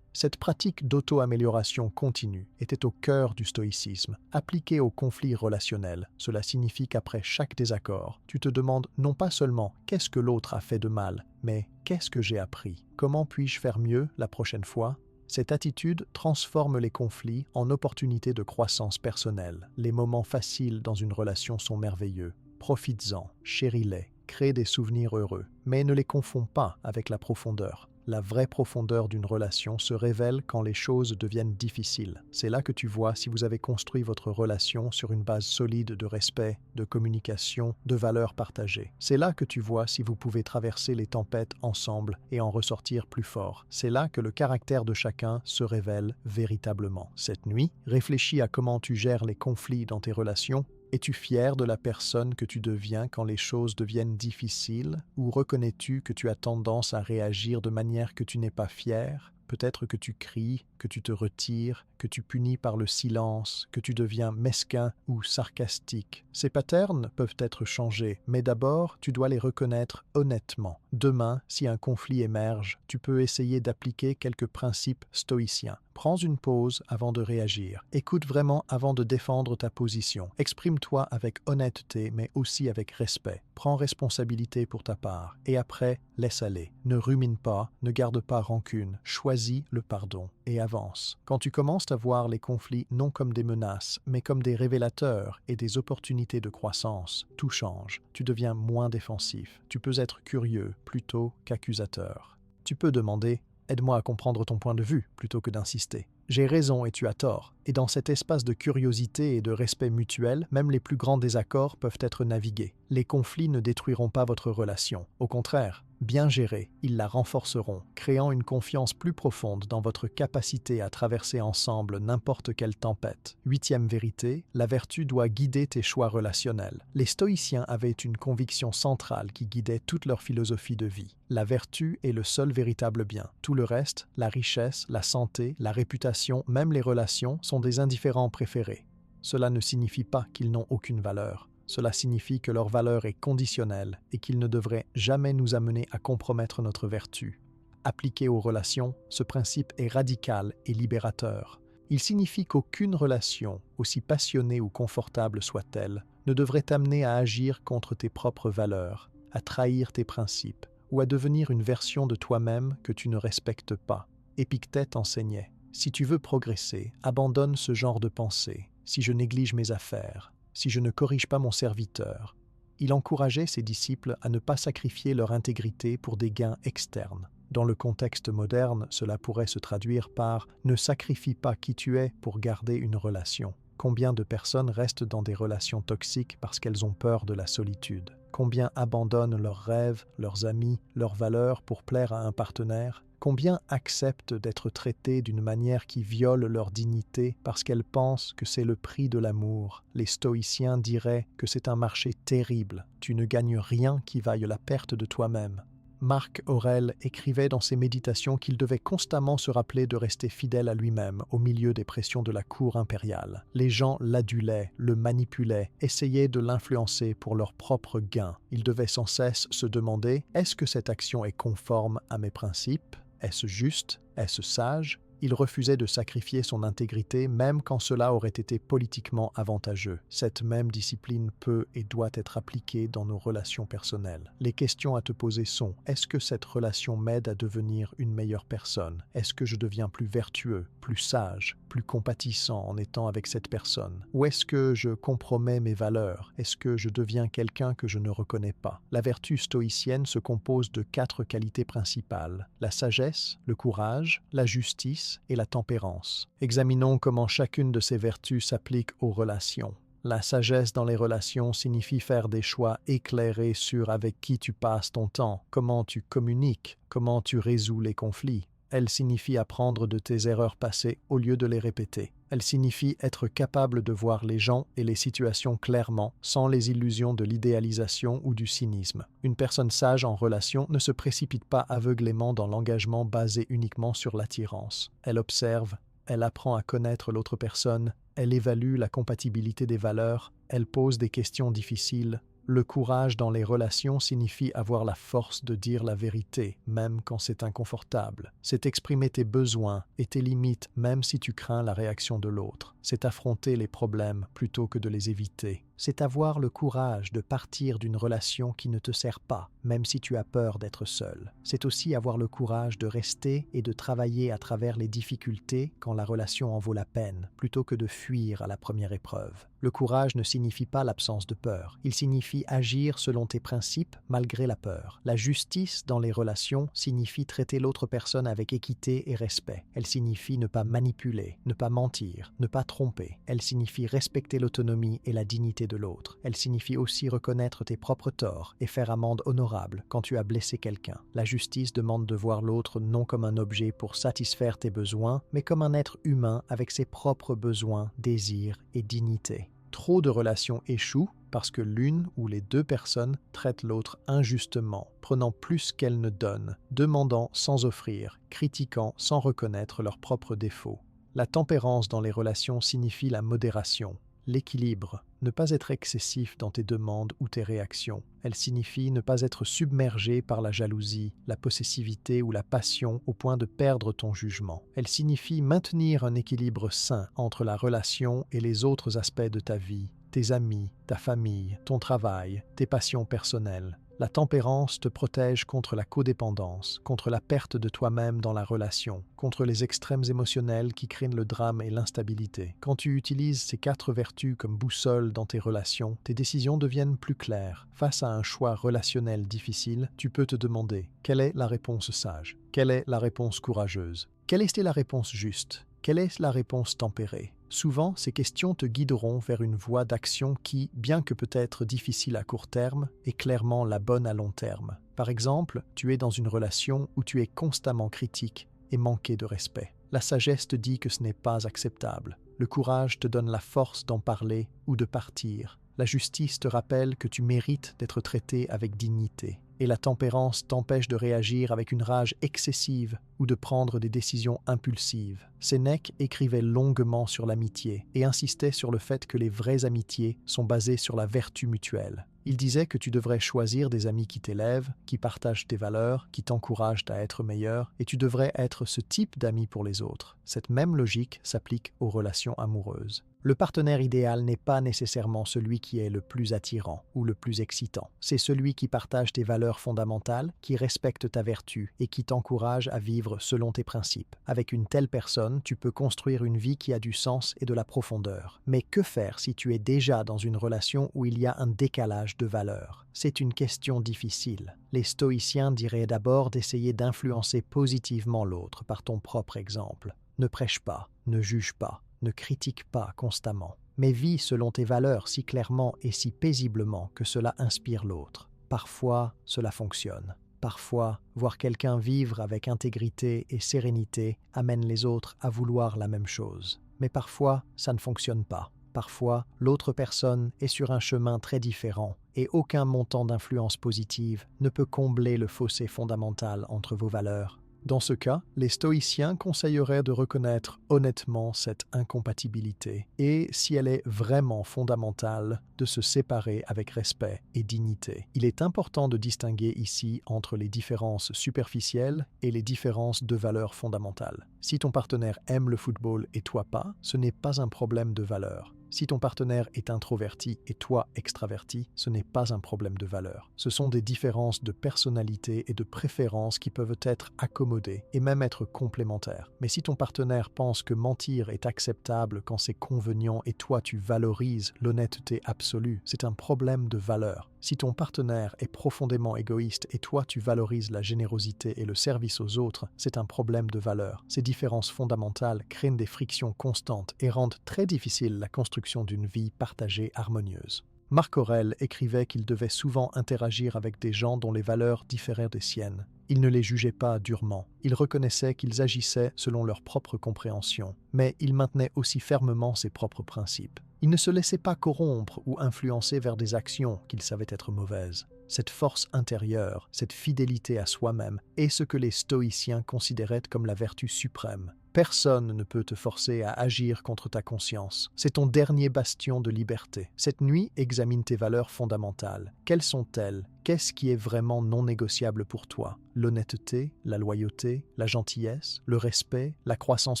A: Cette pratique d'auto-amélioration continue était au cœur du stoïcisme. Appliquée aux conflits relationnels, cela signifie qu'après chaque désaccord, tu te demandes non pas seulement « Qu'est-ce que l'autre a fait de mal ?», mais « Qu'est-ce que j'ai appris? Comment puis-je faire mieux la prochaine fois ?» Cette attitude transforme les conflits en opportunités de croissance personnelle. Les moments faciles dans une relation sont merveilleux. Profites-en, chéris-les, crée des souvenirs heureux, mais ne les confonds pas avec la profondeur. La vraie profondeur d'une relation se révèle quand les choses deviennent difficiles. C'est là que tu vois si vous avez construit votre relation sur une base solide de respect, de communication, de valeurs partagées. C'est là que tu vois si vous pouvez traverser les tempêtes ensemble et en ressortir plus fort. C'est là que le caractère de chacun se révèle véritablement. Cette nuit, réfléchis à comment tu gères les conflits dans tes relations. Es-tu fier de la personne que tu deviens quand les choses deviennent difficiles? Ou reconnais-tu que tu as tendance à réagir de manière que tu n'es pas fier? Peut-être que tu cries, que tu te retires, que tu punis par le silence, que tu deviens mesquin ou sarcastique. Ces patterns peuvent être changés, mais d'abord, tu dois les reconnaître honnêtement. Demain, si un conflit émerge, tu peux essayer d'appliquer quelques principes stoïciens. Prends une pause avant de réagir. Écoute vraiment avant de défendre ta position. Exprime-toi avec honnêteté, mais aussi avec respect. Prends responsabilité pour ta part. Et après, laisse aller. Ne rumine pas, ne garde pas rancune. Choisis le pardon et avance. Quand tu commences à voir les conflits non comme des menaces, mais comme des révélateurs et des opportunités de croissance, tout change. Tu deviens moins défensif. Tu peux être curieux plutôt qu'accusateur. Tu peux demander « Aide-moi à comprendre ton point de vue » plutôt que d'insister. « j'ai raison et tu as tort. Et dans cet espace de curiosité et de respect mutuel, même les plus grands désaccords peuvent être navigués. Les conflits ne détruiront pas votre relation. Au contraire, bien gérés, ils la renforceront, créant une confiance plus profonde dans votre capacité à traverser ensemble n'importe quelle tempête. Huitième vérité, la vertu doit guider tes choix relationnels. Les stoïciens avaient une conviction centrale qui guidait toute leur philosophie de vie. La vertu est le seul véritable bien. Tout le reste, la richesse, la santé, la réputation, même les relations, sont des indifférents préférés. Cela ne signifie pas qu'ils n'ont aucune valeur. Cela signifie que leur valeur est conditionnelle et qu'ils ne devraient jamais nous amener à compromettre notre vertu. Appliqué aux relations, ce principe est radical et libérateur. Il signifie qu'aucune relation, aussi passionnée ou confortable soit-elle, ne devrait t'amener à agir contre tes propres valeurs, à trahir tes principes ou à devenir une version de toi-même que tu ne respectes pas. Épictète enseignait: si tu veux progresser, abandonne ce genre de pensée. Si je néglige mes affaires, si je ne corrige pas mon serviteur. Il encourageait ses disciples à ne pas sacrifier leur intégrité pour des gains externes. Dans le contexte moderne, cela pourrait se traduire par « ne sacrifie pas qui tu es pour garder une relation ». Combien de personnes restent dans des relations toxiques parce qu'elles ont peur de la solitude? Combien abandonnent leurs rêves, leurs amis, leurs valeurs pour plaire à un partenaire? Combien acceptent d'être traités d'une manière qui viole leur dignité parce qu'elles pensent que c'est le prix de l'amour? Les stoïciens diraient que c'est un marché terrible. Tu ne gagnes rien qui vaille la perte de toi-même. Marc Aurèle écrivait dans ses méditations qu'il devait constamment se rappeler de rester fidèle à lui-même au milieu des pressions de la cour impériale. Les gens l'adulaient, le manipulaient, essayaient de l'influencer pour leur propre gain. Il devait sans cesse se demander « Est-ce que cette action est conforme à mes principes ? Est-ce juste? Est-ce sage ?» Il refusait de sacrifier son intégrité même quand cela aurait été politiquement avantageux. Cette même discipline peut et doit être appliquée dans nos relations personnelles. Les questions à te poser sont: est-ce que cette relation m'aide à devenir une meilleure personne? Est-ce que je deviens plus vertueux, plus sage, plus compatissant en étant avec cette personne? Ou est-ce que je compromets mes valeurs? Est-ce que je deviens quelqu'un que je ne reconnais pas? La vertu stoïcienne se compose de 4 qualités principales: la sagesse, le courage, la justice et la tempérance. Examinons comment chacune de ces vertus s'applique aux relations. La sagesse dans les relations signifie faire des choix éclairés sur avec qui tu passes ton temps, comment tu communiques, comment tu résous les conflits. Elle signifie apprendre de tes erreurs passées au lieu de les répéter. Elle signifie être capable de voir les gens et les situations clairement, sans les illusions de l'idéalisation ou du cynisme. Une personne sage en relation ne se précipite pas aveuglément dans l'engagement basé uniquement sur l'attirance. Elle observe, elle apprend à connaître l'autre personne, elle évalue la compatibilité des valeurs, elle pose des questions difficiles. Le courage dans les relations signifie avoir la force de dire la vérité, même quand c'est inconfortable. C'est exprimer tes besoins et tes limites, même si tu crains la réaction de l'autre. C'est affronter les problèmes plutôt que de les éviter. C'est avoir le courage de partir d'une relation qui ne te sert pas, même si tu as peur d'être seul. C'est aussi avoir le courage de rester et de travailler à travers les difficultés quand la relation en vaut la peine, plutôt que de fuir à la première épreuve. Le courage ne signifie pas l'absence de peur. Il signifie agir selon tes principes malgré la peur. La justice dans les relations signifie traiter l'autre personne avec équité et respect. Elle signifie ne pas manipuler, ne pas mentir, ne pas tromper. Elle signifie respecter l'autonomie et la dignité de l'autre. Elle signifie aussi reconnaître tes propres torts et faire amende honorable quand tu as blessé quelqu'un. La justice demande de voir l'autre non comme un objet pour satisfaire tes besoins, mais comme un être humain avec ses propres besoins, désirs et dignité. Trop de relations échouent parce que l'une ou les deux personnes traitent l'autre injustement, prenant plus qu'elle ne donne, demandant sans offrir, critiquant sans reconnaître leurs propres défauts. La tempérance dans les relations signifie la modération, l'équilibre, ne pas être excessif dans tes demandes ou tes réactions. Elle signifie ne pas être submergé par la jalousie, la possessivité ou la passion au point de perdre ton jugement. Elle signifie maintenir un équilibre sain entre la relation et les autres aspects de ta vie, tes amis, ta famille, ton travail, tes passions personnelles. La tempérance te protège contre la codépendance, contre la perte de toi-même dans la relation, contre les extrêmes émotionnels qui créent le drame et l'instabilité. Quand tu utilises ces 4 vertus comme boussole dans tes relations, tes décisions deviennent plus claires. Face à un choix relationnel difficile, tu peux te demander: quelle est la réponse sage? Quelle est la réponse courageuse? Quelle était la réponse juste? Quelle est la réponse tempérée? Souvent, ces questions te guideront vers une voie d'action qui, bien que peut-être difficile à court terme, est clairement la bonne à long terme. Par exemple, tu es dans une relation où tu es constamment critique et manqué de respect. La sagesse te dit que ce n'est pas acceptable. Le courage te donne la force d'en parler ou de partir. La justice te rappelle que tu mérites d'être traité avec dignité. Et la tempérance t'empêche de réagir avec une rage excessive ou de prendre des décisions impulsives. Sénèque écrivait longuement sur l'amitié et insistait sur le fait que les vraies amitiés sont basées sur la vertu mutuelle. Il disait que tu devrais choisir des amis qui t'élèvent, qui partagent tes valeurs, qui t'encouragent à être meilleur, et tu devrais être ce type d'amis pour les autres. Cette même logique s'applique aux relations amoureuses. Le partenaire idéal n'est pas nécessairement celui qui est le plus attirant ou le plus excitant. C'est celui qui partage tes valeurs fondamentales, qui respecte ta vertu et qui t'encourage à vivre selon tes principes. Avec une telle personne, tu peux construire une vie qui a du sens et de la profondeur. Mais que faire si tu es déjà dans une relation où il y a un décalage de valeurs? C'est une question difficile. Les stoïciens diraient d'abord d'essayer d'influencer positivement l'autre par ton propre exemple. Ne prêche pas, ne juge pas. Ne critique pas constamment, mais vis selon tes valeurs si clairement et si paisiblement que cela inspire l'autre. Parfois, cela fonctionne. Parfois, voir quelqu'un vivre avec intégrité et sérénité amène les autres à vouloir la même chose. Mais parfois, ça ne fonctionne pas. Parfois, l'autre personne est sur un chemin très différent et aucun montant d'influence positive ne peut combler le fossé fondamental entre vos valeurs. Dans ce cas, les stoïciens conseilleraient de reconnaître honnêtement cette incompatibilité et, si elle est vraiment fondamentale, de se séparer avec respect et dignité. Il est important de distinguer ici entre les différences superficielles et les différences de valeurs fondamentales. Si ton partenaire aime le football et toi pas, ce n'est pas un problème de valeur. Si ton partenaire est introverti et toi extraverti, ce n'est pas un problème de valeur. Ce sont des différences de personnalité et de préférence qui peuvent être accommodées et même être complémentaires. Mais si ton partenaire pense que mentir est acceptable quand c'est convenient et toi tu valorises l'honnêteté absolue, c'est un problème de valeur. Si ton partenaire est profondément égoïste et toi tu valorises la générosité et le service aux autres, c'est un problème de valeur. Ces différences fondamentales créent des frictions constantes et rendent très difficile la construction d'une vie partagée harmonieuse. Marc Aurèle écrivait qu'il devait souvent interagir avec des gens dont les valeurs différaient des siennes. Il ne les jugeait pas durement. Il reconnaissait qu'ils agissaient selon leur propre compréhension, mais il maintenait aussi fermement ses propres principes. Il ne se laissait pas corrompre ou influencer vers des actions qu'il savait être mauvaises. Cette force intérieure, cette fidélité à soi-même, est ce que les stoïciens considéraient comme la vertu suprême. Personne ne peut te forcer à agir contre ta conscience. C'est ton dernier bastion de liberté. Cette nuit, examine tes valeurs fondamentales. Quelles sont-elles? Qu'est-ce qui est vraiment non négociable pour toi? L'honnêteté, la loyauté, la gentillesse, le respect, la croissance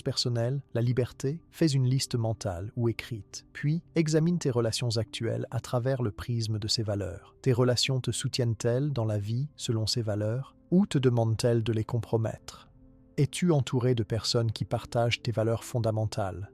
A: personnelle, la liberté? Fais une liste mentale ou écrite. Puis, examine tes relations actuelles à travers le prisme de ces valeurs. Tes relations te soutiennent-elles dans la vie selon ces valeurs? Ou te demandent-elles de les compromettre? Es-tu entouré de personnes qui partagent tes valeurs fondamentales?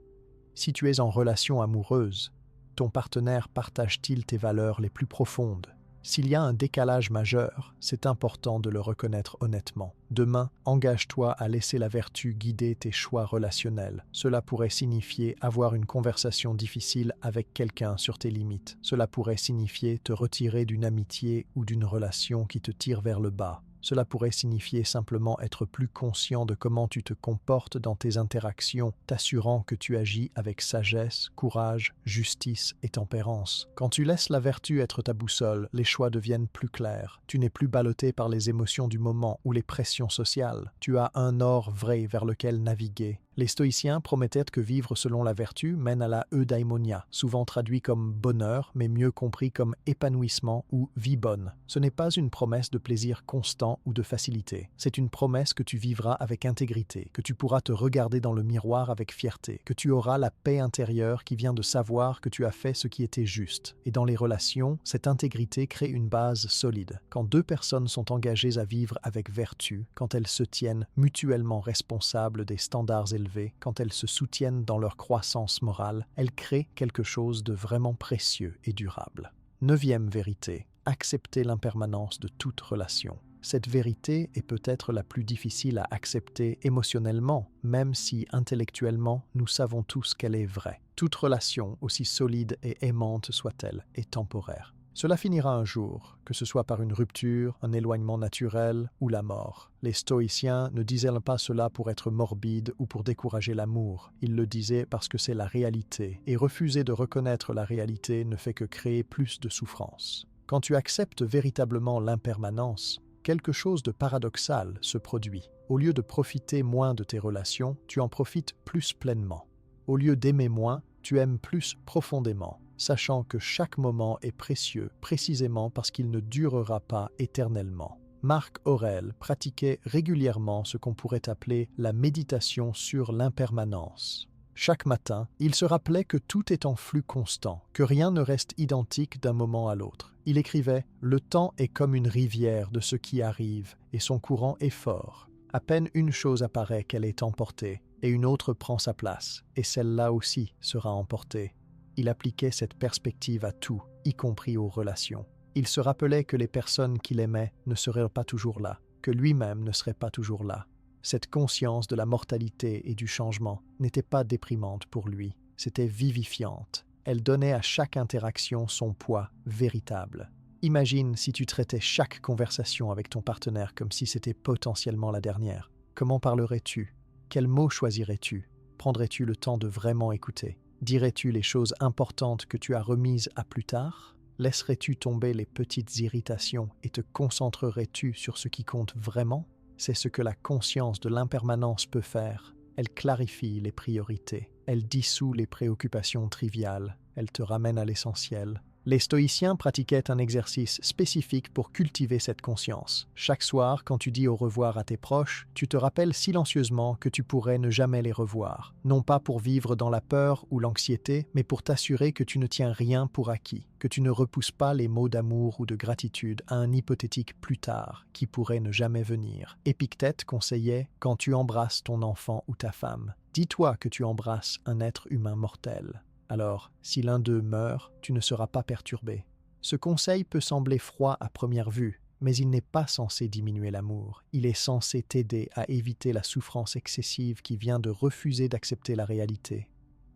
A: Si tu es en relation amoureuse, ton partenaire partage-t-il tes valeurs les plus profondes? S'il y a un décalage majeur, c'est important de le reconnaître honnêtement. Demain, engage-toi à laisser la vertu guider tes choix relationnels. Cela pourrait signifier avoir une conversation difficile avec quelqu'un sur tes limites. Cela pourrait signifier te retirer d'une amitié ou d'une relation qui te tire vers le bas. Cela pourrait signifier simplement être plus conscient de comment tu te comportes dans tes interactions, t'assurant que tu agis avec sagesse, courage, justice et tempérance. Quand tu laisses la vertu être ta boussole, les choix deviennent plus clairs. Tu n'es plus ballotté par les émotions du moment ou les pressions sociales. Tu as un nord vrai vers lequel naviguer. Les stoïciens promettaient que vivre selon la vertu mène à la eudaimonia, souvent traduit comme bonheur, mais mieux compris comme épanouissement ou vie bonne. Ce n'est pas une promesse de plaisir constant ou de facilité. C'est une promesse que tu vivras avec intégrité, que tu pourras te regarder dans le miroir avec fierté, que tu auras la paix intérieure qui vient de savoir que tu as fait ce qui était juste. Et dans les relations, cette intégrité crée une base solide. Quand deux personnes sont engagées à vivre avec vertu, quand elles se tiennent mutuellement responsables des standards élevés, quand elles se soutiennent dans leur croissance morale, elles créent quelque chose de vraiment précieux et durable. 9e vérité, accepter l'impermanence de toute relation. Cette vérité est peut-être la plus difficile à accepter émotionnellement, même si intellectuellement nous savons tous qu'elle est vraie. Toute relation, aussi solide et aimante soit-elle, est temporaire. Cela finira un jour, que ce soit par une rupture, un éloignement naturel ou la mort. Les stoïciens ne disaient pas cela pour être morbides ou pour décourager l'amour. Ils le disaient parce que c'est la réalité, et refuser de reconnaître la réalité ne fait que créer plus de souffrance. Quand tu acceptes véritablement l'impermanence, quelque chose de paradoxal se produit. Au lieu de profiter moins de tes relations, tu en profites plus pleinement. Au lieu d'aimer moins, tu aimes plus profondément, sachant que chaque moment est précieux précisément parce qu'il ne durera pas éternellement. Marc Aurèle pratiquait régulièrement ce qu'on pourrait appeler la méditation sur l'impermanence. Chaque matin, il se rappelait que tout est en flux constant, que rien ne reste identique d'un moment à l'autre. Il écrivait « Le temps est comme une rivière de ce qui arrive, et son courant est fort. À peine une chose apparaît qu'elle est emportée, et une autre prend sa place, et celle-là aussi sera emportée. » Il appliquait cette perspective à tout, y compris aux relations. Il se rappelait que les personnes qu'il aimait ne seraient pas toujours là, que lui-même ne serait pas toujours là. Cette conscience de la mortalité et du changement n'était pas déprimante pour lui, c'était vivifiante. Elle donnait à chaque interaction son poids véritable. Imagine si tu traitais chaque conversation avec ton partenaire comme si c'était potentiellement la dernière. Comment parlerais-tu? Quels mots choisirais-tu? Prendrais-tu le temps de vraiment écouter? Dirais-tu les choses importantes que tu as remises à plus tard? Laisserais-tu tomber les petites irritations et te concentrerais-tu sur ce qui compte vraiment? C'est ce que la conscience de l'impermanence peut faire. Elle clarifie les priorités. Elle dissout les préoccupations triviales. Elle te ramène à l'essentiel. Les stoïciens pratiquaient un exercice spécifique pour cultiver cette conscience. Chaque soir, quand tu dis au revoir à tes proches, tu te rappelles silencieusement que tu pourrais ne jamais les revoir. Non pas pour vivre dans la peur ou l'anxiété, mais pour t'assurer que tu ne tiens rien pour acquis, que tu ne repousses pas les mots d'amour ou de gratitude à un hypothétique plus tard qui pourrait ne jamais venir. Épictète conseillait « Quand tu embrasses ton enfant ou ta femme, dis-toi que tu embrasses un être humain mortel. » Alors, si l'un d'eux meurt, tu ne seras pas perturbé. Ce conseil peut sembler froid à première vue, mais il n'est pas censé diminuer l'amour. Il est censé t'aider à éviter la souffrance excessive qui vient de refuser d'accepter la réalité.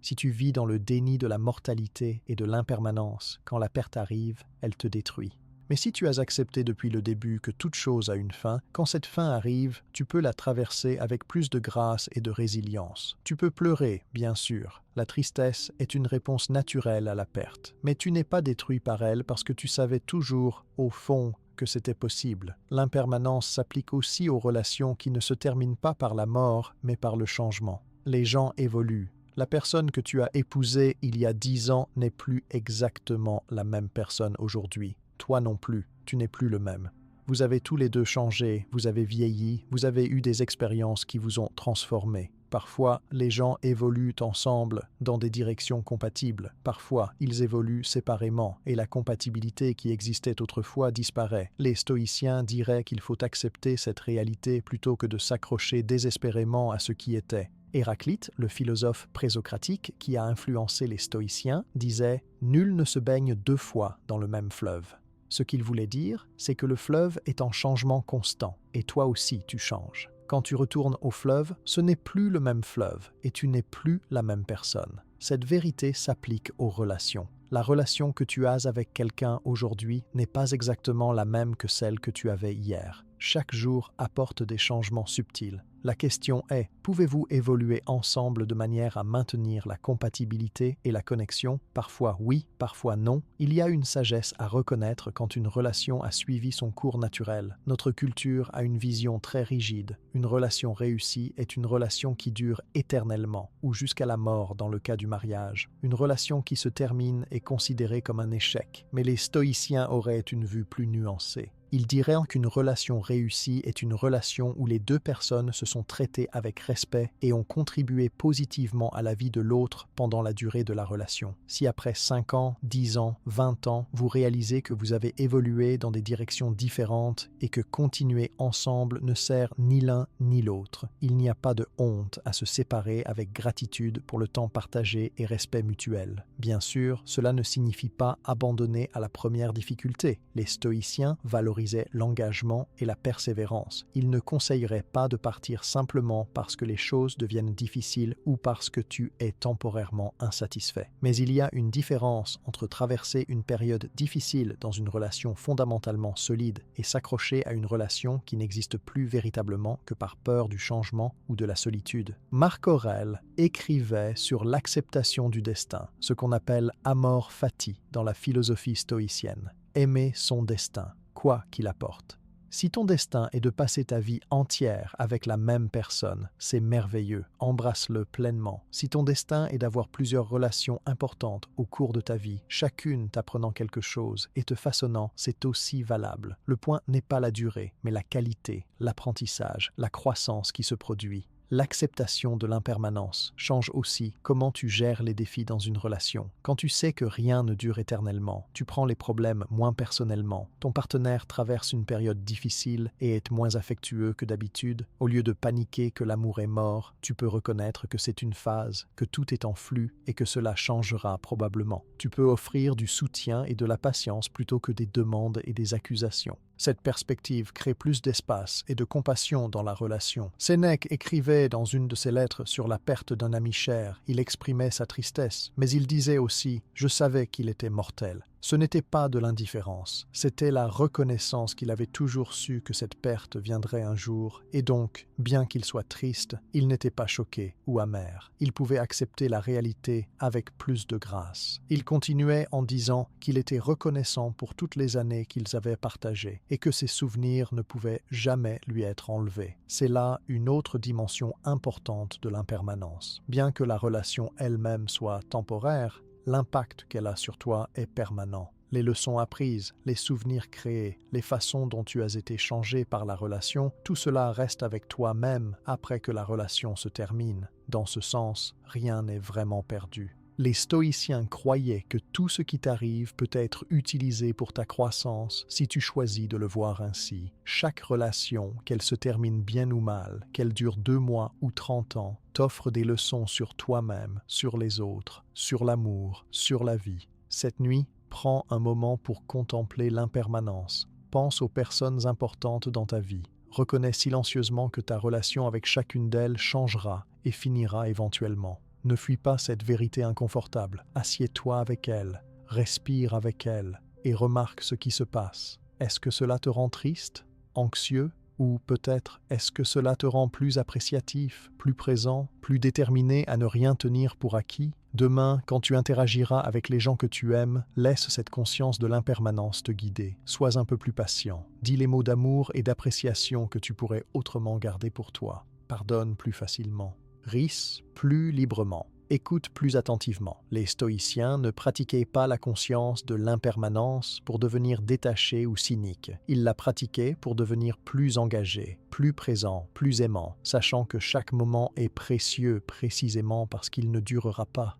A: Si tu vis dans le déni de la mortalité et de l'impermanence, quand la perte arrive, elle te détruit. Mais si tu as accepté depuis le début que toute chose a une fin, quand cette fin arrive, tu peux la traverser avec plus de grâce et de résilience. Tu peux pleurer, bien sûr. La tristesse est une réponse naturelle à la perte. Mais tu n'es pas détruit par elle parce que tu savais toujours, au fond, que c'était possible. L'impermanence s'applique aussi aux relations qui ne se terminent pas par la mort, mais par le changement. Les gens évoluent. La personne que tu as épousée il y a 10 ans n'est plus exactement la même personne aujourd'hui. Toi non plus, tu n'es plus le même. Vous avez tous les deux changé, vous avez vieilli, vous avez eu des expériences qui vous ont transformé. Parfois, les gens évoluent ensemble dans des directions compatibles. Parfois, ils évoluent séparément et la compatibilité qui existait autrefois disparaît. Les stoïciens diraient qu'il faut accepter cette réalité plutôt que de s'accrocher désespérément à ce qui était. Héraclite, le philosophe présocratique qui a influencé les stoïciens, disait « Nul ne se baigne 2 fois dans le même fleuve ». Ce qu'il voulait dire, c'est que le fleuve est en changement constant, et toi aussi tu changes. Quand tu retournes au fleuve, ce n'est plus le même fleuve, et tu n'es plus la même personne. Cette vérité s'applique aux relations. La relation que tu as avec quelqu'un aujourd'hui n'est pas exactement la même que celle que tu avais hier. Chaque jour apporte des changements subtils. La question est, pouvez-vous évoluer ensemble de manière à maintenir la compatibilité et la connexion? Parfois oui, parfois non. Il y a une sagesse à reconnaître quand une relation a suivi son cours naturel. Notre culture a une vision très rigide. Une relation réussie est une relation qui dure éternellement, ou jusqu'à la mort dans le cas du mariage. Une relation qui se termine est considérée comme un échec, mais les stoïciens auraient une vue plus nuancée. Ils diraient qu'une relation réussie est une relation où les 2 personnes se sont traitées avec respect et ont contribué positivement à la vie de l'autre pendant la durée de la relation. Si après 5 ans, 10 ans, 20 ans, vous réalisez que vous avez évolué dans des directions différentes et que continuer ensemble ne sert ni l'un ni l'autre, il n'y a pas de honte à se séparer avec gratitude pour le temps partagé et respect mutuel. Bien sûr, cela ne signifie pas abandonner à la première difficulté. Les stoïciens valorisent favorisait l'engagement et la persévérance. Il ne conseillerait pas de partir simplement parce que les choses deviennent difficiles ou parce que tu es temporairement insatisfait. Mais il y a une différence entre traverser une période difficile dans une relation fondamentalement solide et s'accrocher à une relation qui n'existe plus véritablement que par peur du changement ou de la solitude. Marc Aurèle écrivait sur l'acceptation du destin, ce qu'on appelle amor fati dans la philosophie stoïcienne. Aimer son destin, quoi qu'il apporte. Si ton destin est de passer ta vie entière avec la même personne, c'est merveilleux, embrasse-le pleinement. Si ton destin est d'avoir plusieurs relations importantes au cours de ta vie, chacune t'apprenant quelque chose et te façonnant, c'est aussi valable. Le point n'est pas la durée, mais la qualité, l'apprentissage, la croissance qui se produit. L'acceptation de l'impermanence change aussi comment tu gères les défis dans une relation. Quand tu sais que rien ne dure éternellement, tu prends les problèmes moins personnellement. Ton partenaire traverse une période difficile et est moins affectueux que d'habitude. Au lieu de paniquer que l'amour est mort, tu peux reconnaître que c'est une phase, que tout est en flux et que cela changera probablement. Tu peux offrir du soutien et de la patience plutôt que des demandes et des accusations. Cette perspective crée plus d'espace et de compassion dans la relation. Sénèque écrivait dans une de ses lettres sur la perte d'un ami cher. Il exprimait sa tristesse, mais il disait aussi « Je savais qu'il était mortel ». Ce n'était pas de l'indifférence, c'était la reconnaissance qu'il avait toujours su que cette perte viendrait un jour, et donc, bien qu'il soit triste, il n'était pas choqué ou amer. Il pouvait accepter la réalité avec plus de grâce. Il continuait en disant qu'il était reconnaissant pour toutes les années qu'ils avaient partagées, et que ses souvenirs ne pouvaient jamais lui être enlevés. C'est là une autre dimension importante de l'impermanence. Bien que la relation elle-même soit temporaire, l'impact qu'elle a sur toi est permanent. Les leçons apprises, les souvenirs créés, les façons dont tu as été changé par la relation, tout cela reste avec toi-même après que la relation se termine. Dans ce sens, rien n'est vraiment perdu. Les stoïciens croyaient que tout ce qui t'arrive peut être utilisé pour ta croissance si tu choisis de le voir ainsi. Chaque relation, qu'elle se termine bien ou mal, qu'elle dure 2 mois ou 30 ans, t'offre des leçons sur toi-même, sur les autres, sur l'amour, sur la vie. Cette nuit, prends un moment pour contempler l'impermanence. Pense aux personnes importantes dans ta vie. Reconnais silencieusement que ta relation avec chacune d'elles changera et finira éventuellement. Ne fuis pas cette vérité inconfortable. Assieds-toi avec elle, respire avec elle et remarque ce qui se passe. Est-ce que cela te rend triste, anxieux, ou peut-être est-ce que cela te rend plus appréciatif, plus présent, plus déterminé à ne rien tenir pour acquis? Demain, quand tu interagiras avec les gens que tu aimes, laisse cette conscience de l'impermanence te guider. Sois un peu plus patient. Dis les mots d'amour et d'appréciation que tu pourrais autrement garder pour toi. Pardonne plus facilement. Ris plus librement. Écoute plus attentivement. Les stoïciens ne pratiquaient pas la conscience de l'impermanence pour devenir détachés ou cyniques. Ils la pratiquaient pour devenir plus engagés, plus présents, plus aimants, sachant que chaque moment est précieux précisément parce qu'il ne durera pas.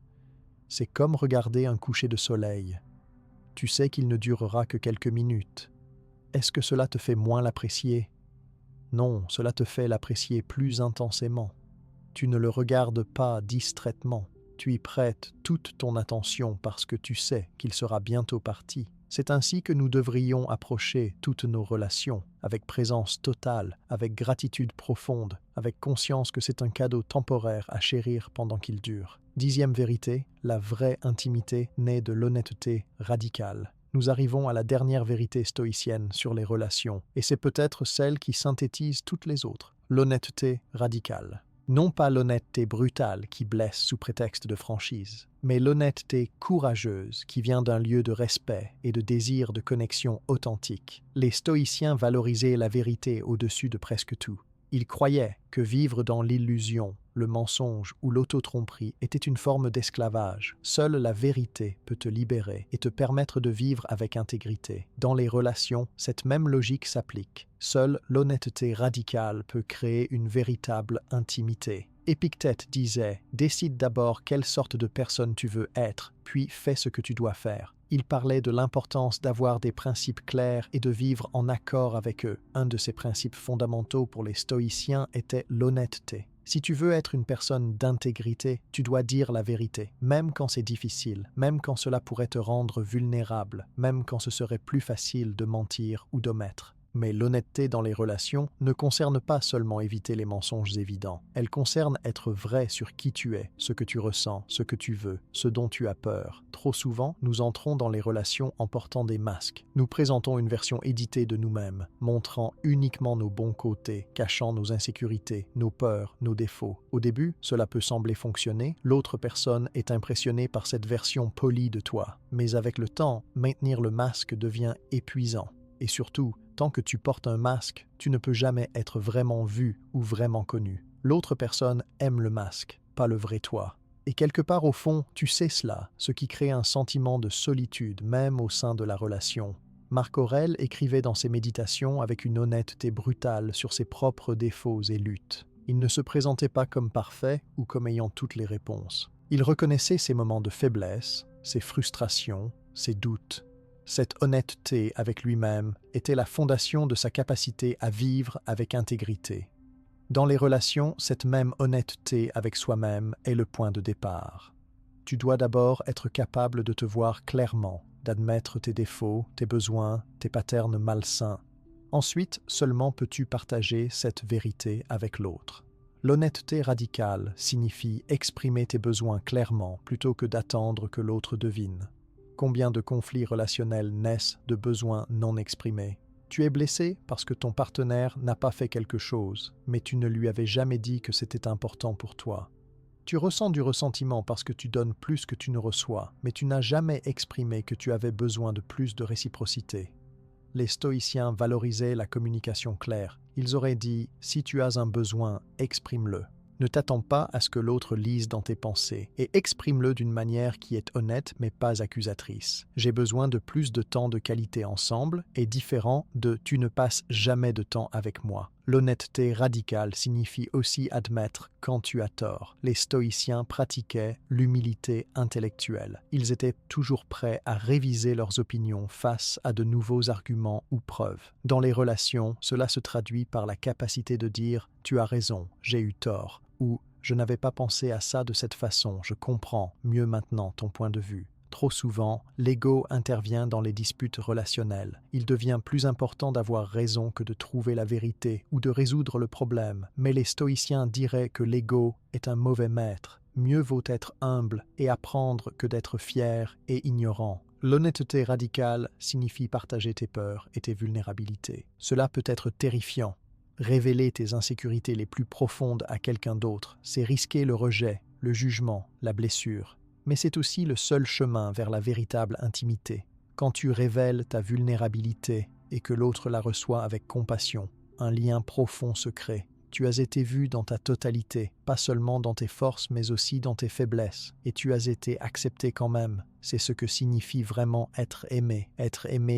A: C'est comme regarder un coucher de soleil. Tu sais qu'il ne durera que quelques minutes. Est-ce que cela te fait moins l'apprécier? Non, cela te fait l'apprécier plus intensément. Tu ne le regardes pas distraitement, tu y prêtes toute ton attention parce que tu sais qu'il sera bientôt parti. C'est ainsi que nous devrions approcher toutes nos relations, avec présence totale, avec gratitude profonde, avec conscience que c'est un cadeau temporaire à chérir pendant qu'il dure. 10e vérité, la vraie intimité naît de l'honnêteté radicale. Nous arrivons à la dernière vérité stoïcienne sur les relations, et c'est peut-être celle qui synthétise toutes les autres, l'honnêteté radicale. Non pas l'honnêteté brutale qui blesse sous prétexte de franchise, mais l'honnêteté courageuse qui vient d'un lieu de respect et de désir de connexion authentique. Les stoïciens valorisaient la vérité au-dessus de presque tout. Ils croyaient que vivre dans l'illusion, le mensonge ou l'auto-tromperie était une forme d'esclavage. Seule la vérité peut te libérer et te permettre de vivre avec intégrité. Dans les relations, cette même logique s'applique. Seule l'honnêteté radicale peut créer une véritable intimité. Épictète disait « Décide d'abord quelle sorte de personne tu veux être, puis fais ce que tu dois faire ». Il parlait de l'importance d'avoir des principes clairs et de vivre en accord avec eux. Un de ces principes fondamentaux pour les stoïciens était l'honnêteté. Si tu veux être une personne d'intégrité, tu dois dire la vérité, même quand c'est difficile, même quand cela pourrait te rendre vulnérable, même quand ce serait plus facile de mentir ou d'omettre. Mais l'honnêteté dans les relations ne concerne pas seulement éviter les mensonges évidents. Elle concerne être vrai sur qui tu es, ce que tu ressens, ce que tu veux, ce dont tu as peur. Trop souvent, nous entrons dans les relations en portant des masques. Nous présentons une version éditée de nous-mêmes, montrant uniquement nos bons côtés, cachant nos insécurités, nos peurs, nos défauts. Au début, cela peut sembler fonctionner. L'autre personne est impressionnée par cette version polie de toi. Mais avec le temps, maintenir le masque devient épuisant. Et surtout, tant que tu portes un masque, tu ne peux jamais être vraiment vu ou vraiment connu. L'autre personne aime le masque, pas le vrai toi. Et quelque part au fond, tu sais cela, ce qui crée un sentiment de solitude, même au sein de la relation. Marc Aurèle écrivait dans ses méditations avec une honnêteté brutale sur ses propres défauts et luttes. Il ne se présentait pas comme parfait ou comme ayant toutes les réponses. Il reconnaissait ses moments de faiblesse, ses frustrations, ses doutes. Cette honnêteté avec lui-même était la fondation de sa capacité à vivre avec intégrité. Dans les relations, cette même honnêteté avec soi-même est le point de départ. Tu dois d'abord être capable de te voir clairement, d'admettre tes défauts, tes besoins, tes patterns malsains. Ensuite, seulement peux-tu partager cette vérité avec l'autre. L'honnêteté radicale signifie exprimer tes besoins clairement plutôt que d'attendre que l'autre devine. Combien de conflits relationnels naissent de besoins non exprimés? Tu es blessé parce que ton partenaire n'a pas fait quelque chose, mais tu ne lui avais jamais dit que c'était important pour toi. Tu ressens du ressentiment parce que tu donnes plus que tu ne reçois, mais tu n'as jamais exprimé que tu avais besoin de plus de réciprocité. Les stoïciens valorisaient la communication claire. Ils auraient dit « si tu as un besoin, exprime-le ». Ne t'attends pas à ce que l'autre lise dans tes pensées et exprime-le d'une manière qui est honnête mais pas accusatrice. J'ai besoin de plus de temps de qualité ensemble est différent de « tu ne passes jamais de temps avec moi ». L'honnêteté radicale signifie aussi admettre quand tu as tort. Les stoïciens pratiquaient l'humilité intellectuelle. Ils étaient toujours prêts à réviser leurs opinions face à de nouveaux arguments ou preuves. Dans les relations, cela se traduit par la capacité de dire « tu as raison, j'ai eu tort » ou « je n'avais pas pensé à ça de cette façon, je comprends mieux maintenant ton point de vue ». Trop souvent, l'ego intervient dans les disputes relationnelles. Il devient plus important d'avoir raison que de trouver la vérité ou de résoudre le problème. Mais les stoïciens diraient que l'ego est un mauvais maître. Mieux vaut être humble et apprendre que d'être fier et ignorant. L'honnêteté radicale signifie partager tes peurs et tes vulnérabilités. Cela peut être terrifiant. Révéler tes insécurités les plus profondes à quelqu'un d'autre, c'est risquer le rejet, le jugement, la blessure. Mais c'est aussi le seul chemin vers la véritable intimité. Quand tu révèles ta vulnérabilité et que l'autre la reçoit avec compassion, un lien profond se crée. Tu as été vu dans ta totalité, pas seulement dans tes forces mais aussi dans tes faiblesses, et tu as été accepté quand même. C'est ce que signifie vraiment être aimé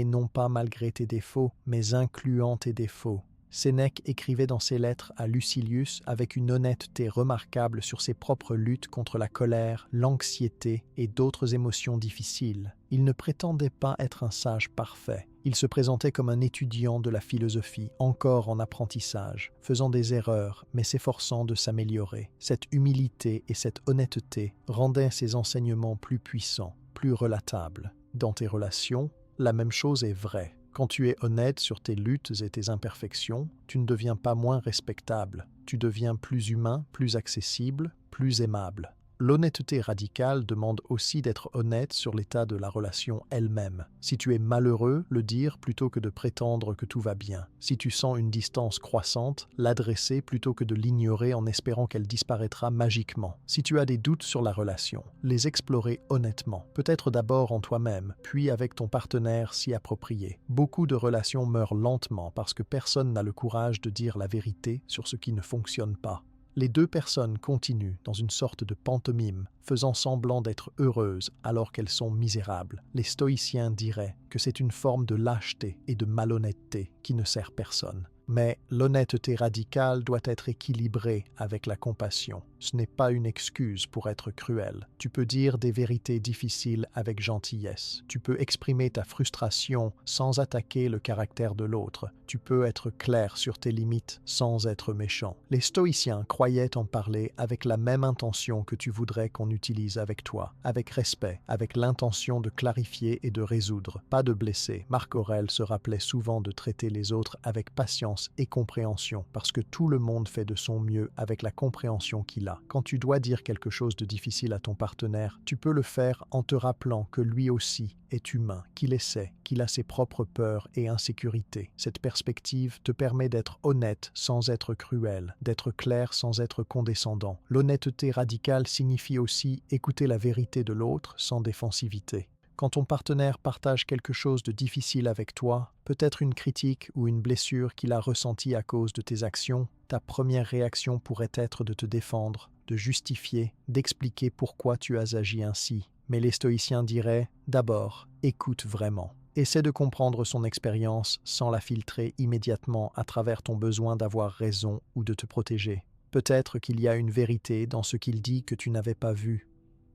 A: non pas malgré tes défauts, mais incluant tes défauts. Sénèque écrivait dans ses lettres à Lucilius avec une honnêteté remarquable sur ses propres luttes contre la colère, l'anxiété et d'autres émotions difficiles. Il ne prétendait pas être un sage parfait. Il se présentait comme un étudiant de la philosophie, encore en apprentissage, faisant des erreurs, mais s'efforçant de s'améliorer. Cette humilité et cette honnêteté rendaient ses enseignements plus puissants, plus relatables. Dans tes relations, la même chose est vraie. Quand tu es honnête sur tes luttes et tes imperfections, tu ne deviens pas moins respectable. Tu deviens plus humain, plus accessible, plus aimable. L'honnêteté radicale demande aussi d'être honnête sur l'état de la relation elle-même. Si tu es malheureux, le dire plutôt que de prétendre que tout va bien. Si tu sens une distance croissante, l'adresser plutôt que de l'ignorer en espérant qu'elle disparaîtra magiquement. Si tu as des doutes sur la relation, les explorer honnêtement. Peut-être d'abord en toi-même, puis avec ton partenaire si approprié. Beaucoup de relations meurent lentement parce que personne n'a le courage de dire la vérité sur ce qui ne fonctionne pas. Les deux personnes continuent dans une sorte de pantomime, faisant semblant d'être heureuses alors qu'elles sont misérables. Les stoïciens diraient que c'est une forme de lâcheté et de malhonnêteté qui ne sert personne. Mais l'honnêteté radicale doit être équilibrée avec la compassion. ce n'est pas une excuse pour être cruel. Tu peux dire des vérités difficiles avec gentillesse. Tu peux exprimer ta frustration sans attaquer le caractère de l'autre. Tu peux être clair sur tes limites sans être méchant. Les stoïciens croyaient en parler avec la même intention que tu voudrais qu'on utilise avec toi, avec respect, avec l'intention de clarifier et de résoudre, pas de blesser. Marc Aurèle se rappelait souvent de traiter les autres avec patience et compréhension, parce que tout le monde fait de son mieux avec la compréhension qu'il a. Quand tu dois dire quelque chose de difficile à ton partenaire, tu peux le faire en te rappelant que lui aussi est humain, qu'il essaie, qu'il a ses propres peurs et insécurités. Cette perspective te permet d'être honnête sans être cruel, d'être clair sans être condescendant. L'honnêteté radicale signifie aussi écouter la vérité de l'autre sans défensivité. Quand ton partenaire partage quelque chose de difficile avec toi, peut-être une critique ou une blessure qu'il a ressentie à cause de tes actions, ta première réaction pourrait être de te défendre, de justifier, d'expliquer pourquoi tu as agi ainsi. Mais les stoïciens diraient, d'abord, écoute vraiment. Essaie de comprendre son expérience sans la filtrer immédiatement à travers ton besoin d'avoir raison ou de te protéger. Peut-être qu'il y a une vérité dans ce qu'il dit que tu n'avais pas vu.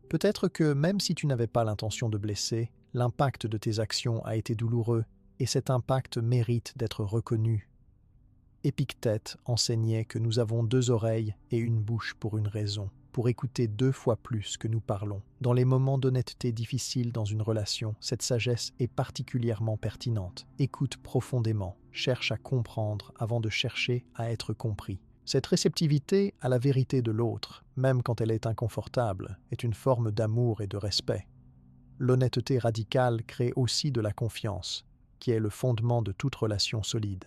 A: Peut-être que, même si tu n'avais pas l'intention de blesser, l'impact de tes actions a été douloureux, et cet impact mérite d'être reconnu. Épictète enseignait que nous avons 2 oreilles et une bouche pour une raison, pour écouter 2 fois plus que nous parlons. Dans les moments d'honnêteté difficiles dans une relation, cette sagesse est particulièrement pertinente. Écoute profondément, cherche à comprendre avant de chercher à être compris. Cette réceptivité à la vérité de l'autre, même quand elle est inconfortable, est une forme d'amour et de respect. L'honnêteté radicale crée aussi de la confiance, qui est le fondement de toute relation solide.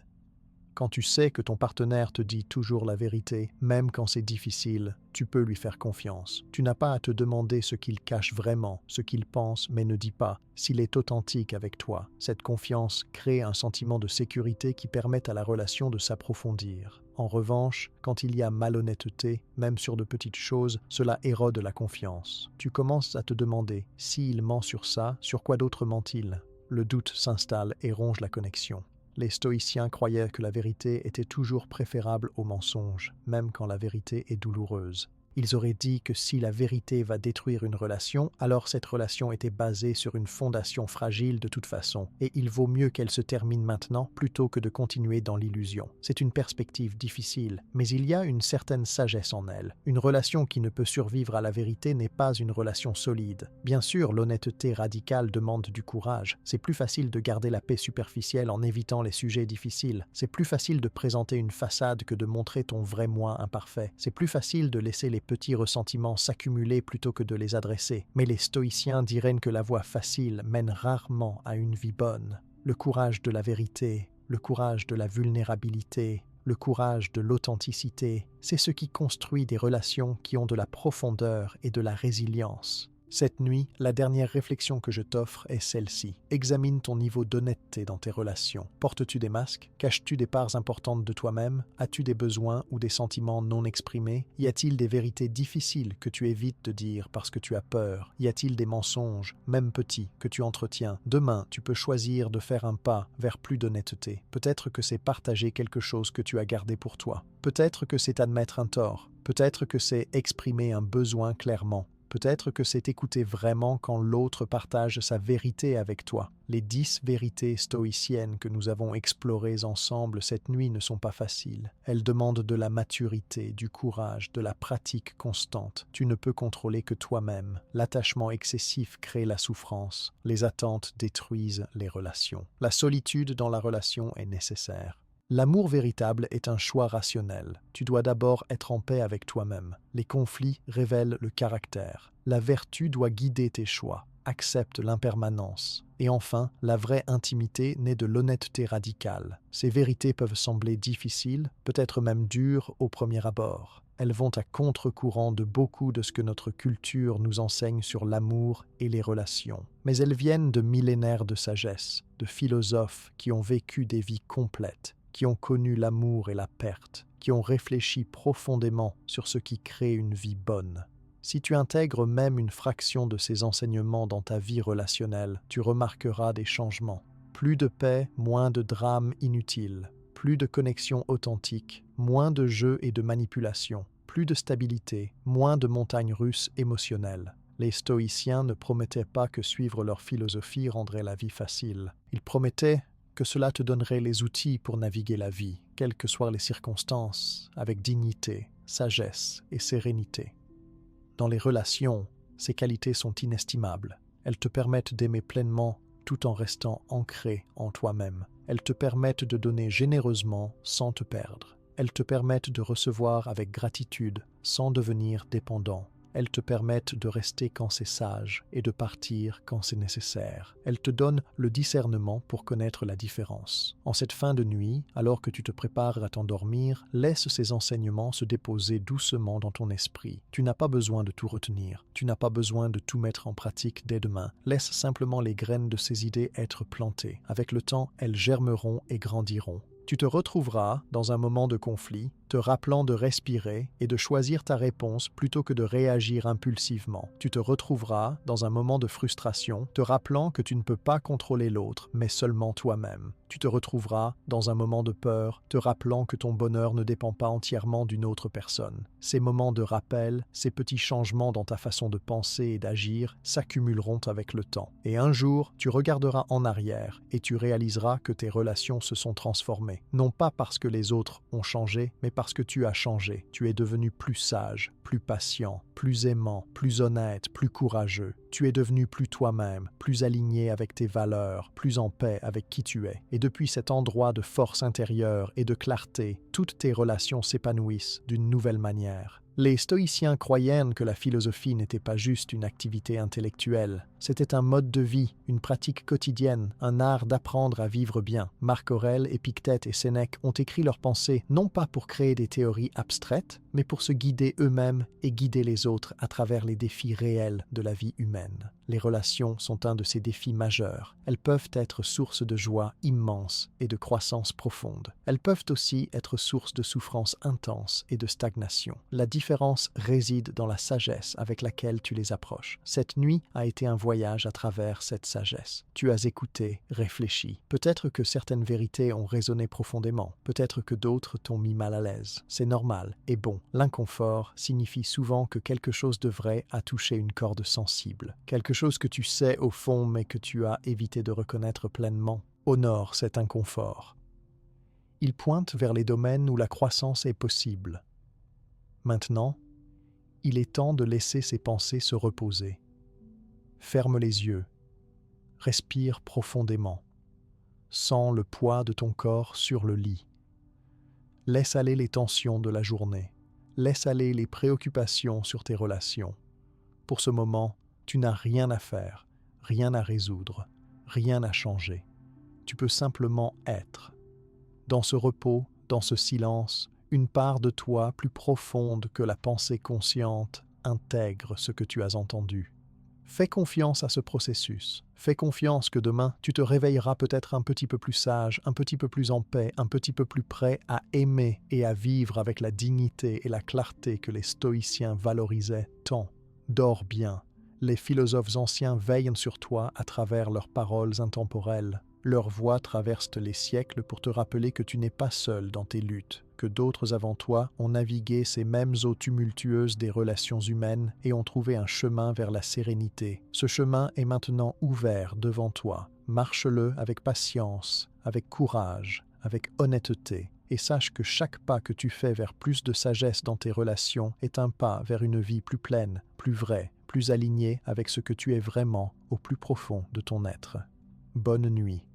A: Quand tu sais que ton partenaire te dit toujours la vérité, même quand c'est difficile, tu peux lui faire confiance. Tu n'as pas à te demander ce qu'il cache vraiment, ce qu'il pense mais ne dit pas, s'il est authentique avec toi. Cette confiance crée un sentiment de sécurité qui permet à la relation de s'approfondir. En revanche, quand il y a malhonnêteté, même sur de petites choses, cela érode la confiance. Tu commences à te demander, s'il ment sur ça, sur quoi d'autre ment-il ? Le doute s'installe et ronge la connexion. Les stoïciens croyaient que la vérité était toujours préférable au mensonge, même quand la vérité est douloureuse. Ils auraient dit que si la vérité va détruire une relation, alors cette relation était basée sur une fondation fragile de toute façon, et il vaut mieux qu'elle se termine maintenant plutôt que de continuer dans l'illusion. C'est une perspective difficile, mais il y a une certaine sagesse en elle. Une relation qui ne peut survivre à la vérité n'est pas une relation solide. Bien sûr, l'honnêteté radicale demande du courage. C'est plus facile de garder la paix superficielle en évitant les sujets difficiles. C'est plus facile de présenter une façade que de montrer ton vrai moi imparfait. C'est plus facile de laisser les petits ressentiments s'accumuler plutôt que de les adresser. Mais les stoïciens diraient que la voie facile mène rarement à une vie bonne. Le courage de la vérité, le courage de la vulnérabilité, le courage de l'authenticité, c'est ce qui construit des relations qui ont de la profondeur et de la résilience. Cette nuit, la dernière réflexion que je t'offre est celle-ci. Examine ton niveau d'honnêteté dans tes relations. Portes-tu des masques? Caches-tu des parts importantes de toi-même? As-tu des besoins ou des sentiments non exprimés? Y a-t-il des vérités difficiles que tu évites de dire parce que tu as peur? Y a-t-il des mensonges, même petits, que tu entretiens? Demain, tu peux choisir de faire un pas vers plus d'honnêteté. Peut-être que c'est partager quelque chose que tu as gardé pour toi. Peut-être que c'est admettre un tort. Peut-être que c'est exprimer un besoin clairement. Peut-être que c'est écouter vraiment quand l'autre partage sa vérité avec toi. Les 10 vérités stoïciennes que nous avons explorées ensemble cette nuit ne sont pas faciles. Elles demandent de la maturité, du courage, de la pratique constante. Tu ne peux contrôler que toi-même. L'attachement excessif crée la souffrance. Les attentes détruisent les relations. La solitude dans la relation est nécessaire. L'amour véritable est un choix rationnel. Tu dois d'abord être en paix avec toi-même. Les conflits révèlent le caractère. La vertu doit guider tes choix. Accepte l'impermanence. Et enfin, la vraie intimité naît de l'honnêteté radicale. Ces vérités peuvent sembler difficiles, peut-être même dures au premier abord. Elles vont à contre-courant de beaucoup de ce que notre culture nous enseigne sur l'amour et les relations. Mais elles viennent de millénaires de sagesse, de philosophes qui ont vécu des vies complètes, qui ont connu l'amour et la perte, qui ont réfléchi profondément sur ce qui crée une vie bonne. Si tu intègres même une fraction de ces enseignements dans ta vie relationnelle, tu remarqueras des changements. Plus de paix, moins de drames inutiles, plus de connexions authentiques, moins de jeux et de manipulations, plus de stabilité, moins de montagnes russes émotionnelles. Les stoïciens ne promettaient pas que suivre leur philosophie rendrait la vie facile. Ils promettaient que cela te donnerait les outils pour naviguer la vie, quelles que soient les circonstances, avec dignité, sagesse et sérénité. Dans les relations, ces qualités sont inestimables. Elles te permettent d'aimer pleinement tout en restant ancré en toi-même. Elles te permettent de donner généreusement sans te perdre. Elles te permettent de recevoir avec gratitude sans devenir dépendant. Elles te permettent de rester quand c'est sage et de partir quand c'est nécessaire. Elles te donnent le discernement pour connaître la différence. En cette fin de nuit, alors que tu te prépares à t'endormir, laisse ces enseignements se déposer doucement dans ton esprit. Tu n'as pas besoin de tout retenir. Tu n'as pas besoin de tout mettre en pratique dès demain. Laisse simplement les graines de ces idées être plantées. Avec le temps, elles germeront et grandiront. Tu te retrouveras, dans un moment de conflit, te rappelant de respirer et de choisir ta réponse plutôt que de réagir impulsivement. Tu te retrouveras, dans un moment de frustration, te rappelant que tu ne peux pas contrôler l'autre, mais seulement toi-même. Tu te retrouveras, dans un moment de peur, te rappelant que ton bonheur ne dépend pas entièrement d'une autre personne. Ces moments de rappel, ces petits changements dans ta façon de penser et d'agir s'accumuleront avec le temps. Et un jour, tu regarderas en arrière et tu réaliseras que tes relations se sont transformées. Non pas parce que les autres ont changé, mais parce que tu as changé. Tu es devenu plus sage, plus patient, plus aimant, plus honnête, plus courageux. Tu es devenu plus toi-même, plus aligné avec tes valeurs, plus en paix avec qui tu es. Et depuis cet endroit de force intérieure et de clarté, toutes tes relations s'épanouissent d'une nouvelle manière. Les stoïciens croyaient que la philosophie n'était pas juste une activité intellectuelle. C'était un mode de vie, une pratique quotidienne, un art d'apprendre à vivre bien. Marc Aurèle, Épictète et Sénèque ont écrit leurs pensées non pas pour créer des théories abstraites, mais pour se guider eux-mêmes et guider les autres à travers les défis réels de la vie humaine. Les relations sont un de ces défis majeurs. Elles peuvent être source de joie immense et de croissance profonde. Elles peuvent aussi être source de souffrance intense et de stagnation. La différence réside dans la sagesse avec laquelle tu les approches. Cette nuit a été un voyage à travers cette sagesse. Tu as écouté, réfléchi. Peut-être que certaines vérités ont résonné profondément. Peut-être que d'autres t'ont mis mal à l'aise. C'est normal et bon. L'inconfort signifie souvent que quelque chose de vrai a touché une corde sensible. Quelque chose que tu sais au fond mais que tu as évité de reconnaître pleinement. Honore cet inconfort. Il pointe vers les domaines où la croissance est possible. Maintenant, il est temps de laisser ses pensées se reposer. Ferme les yeux. Respire profondément. Sens le poids de ton corps sur le lit. Laisse aller les tensions de la journée. Laisse aller les préoccupations sur tes relations. Pour ce moment, tu n'as rien à faire, rien à résoudre, rien à changer. Tu peux simplement être. Dans ce repos, dans ce silence, une part de toi plus profonde que la pensée consciente intègre ce que tu as entendu. Fais confiance à ce processus. Fais confiance que demain, tu te réveilleras peut-être un petit peu plus sage, un petit peu plus en paix, un petit peu plus prêt à aimer et à vivre avec la dignité et la clarté que les stoïciens valorisaient tant. Dors bien. Les philosophes anciens veillent sur toi à travers leurs paroles intemporelles. Leur voix traverse les siècles pour te rappeler que tu n'es pas seul dans tes luttes, que d'autres avant toi ont navigué ces mêmes eaux tumultueuses des relations humaines et ont trouvé un chemin vers la sérénité. Ce chemin est maintenant ouvert devant toi. Marche-le avec patience, avec courage, avec honnêteté. Et sache que chaque pas que tu fais vers plus de sagesse dans tes relations est un pas vers une vie plus pleine, plus vraie, plus alignée avec ce que tu es vraiment au plus profond de ton être. Bonne nuit.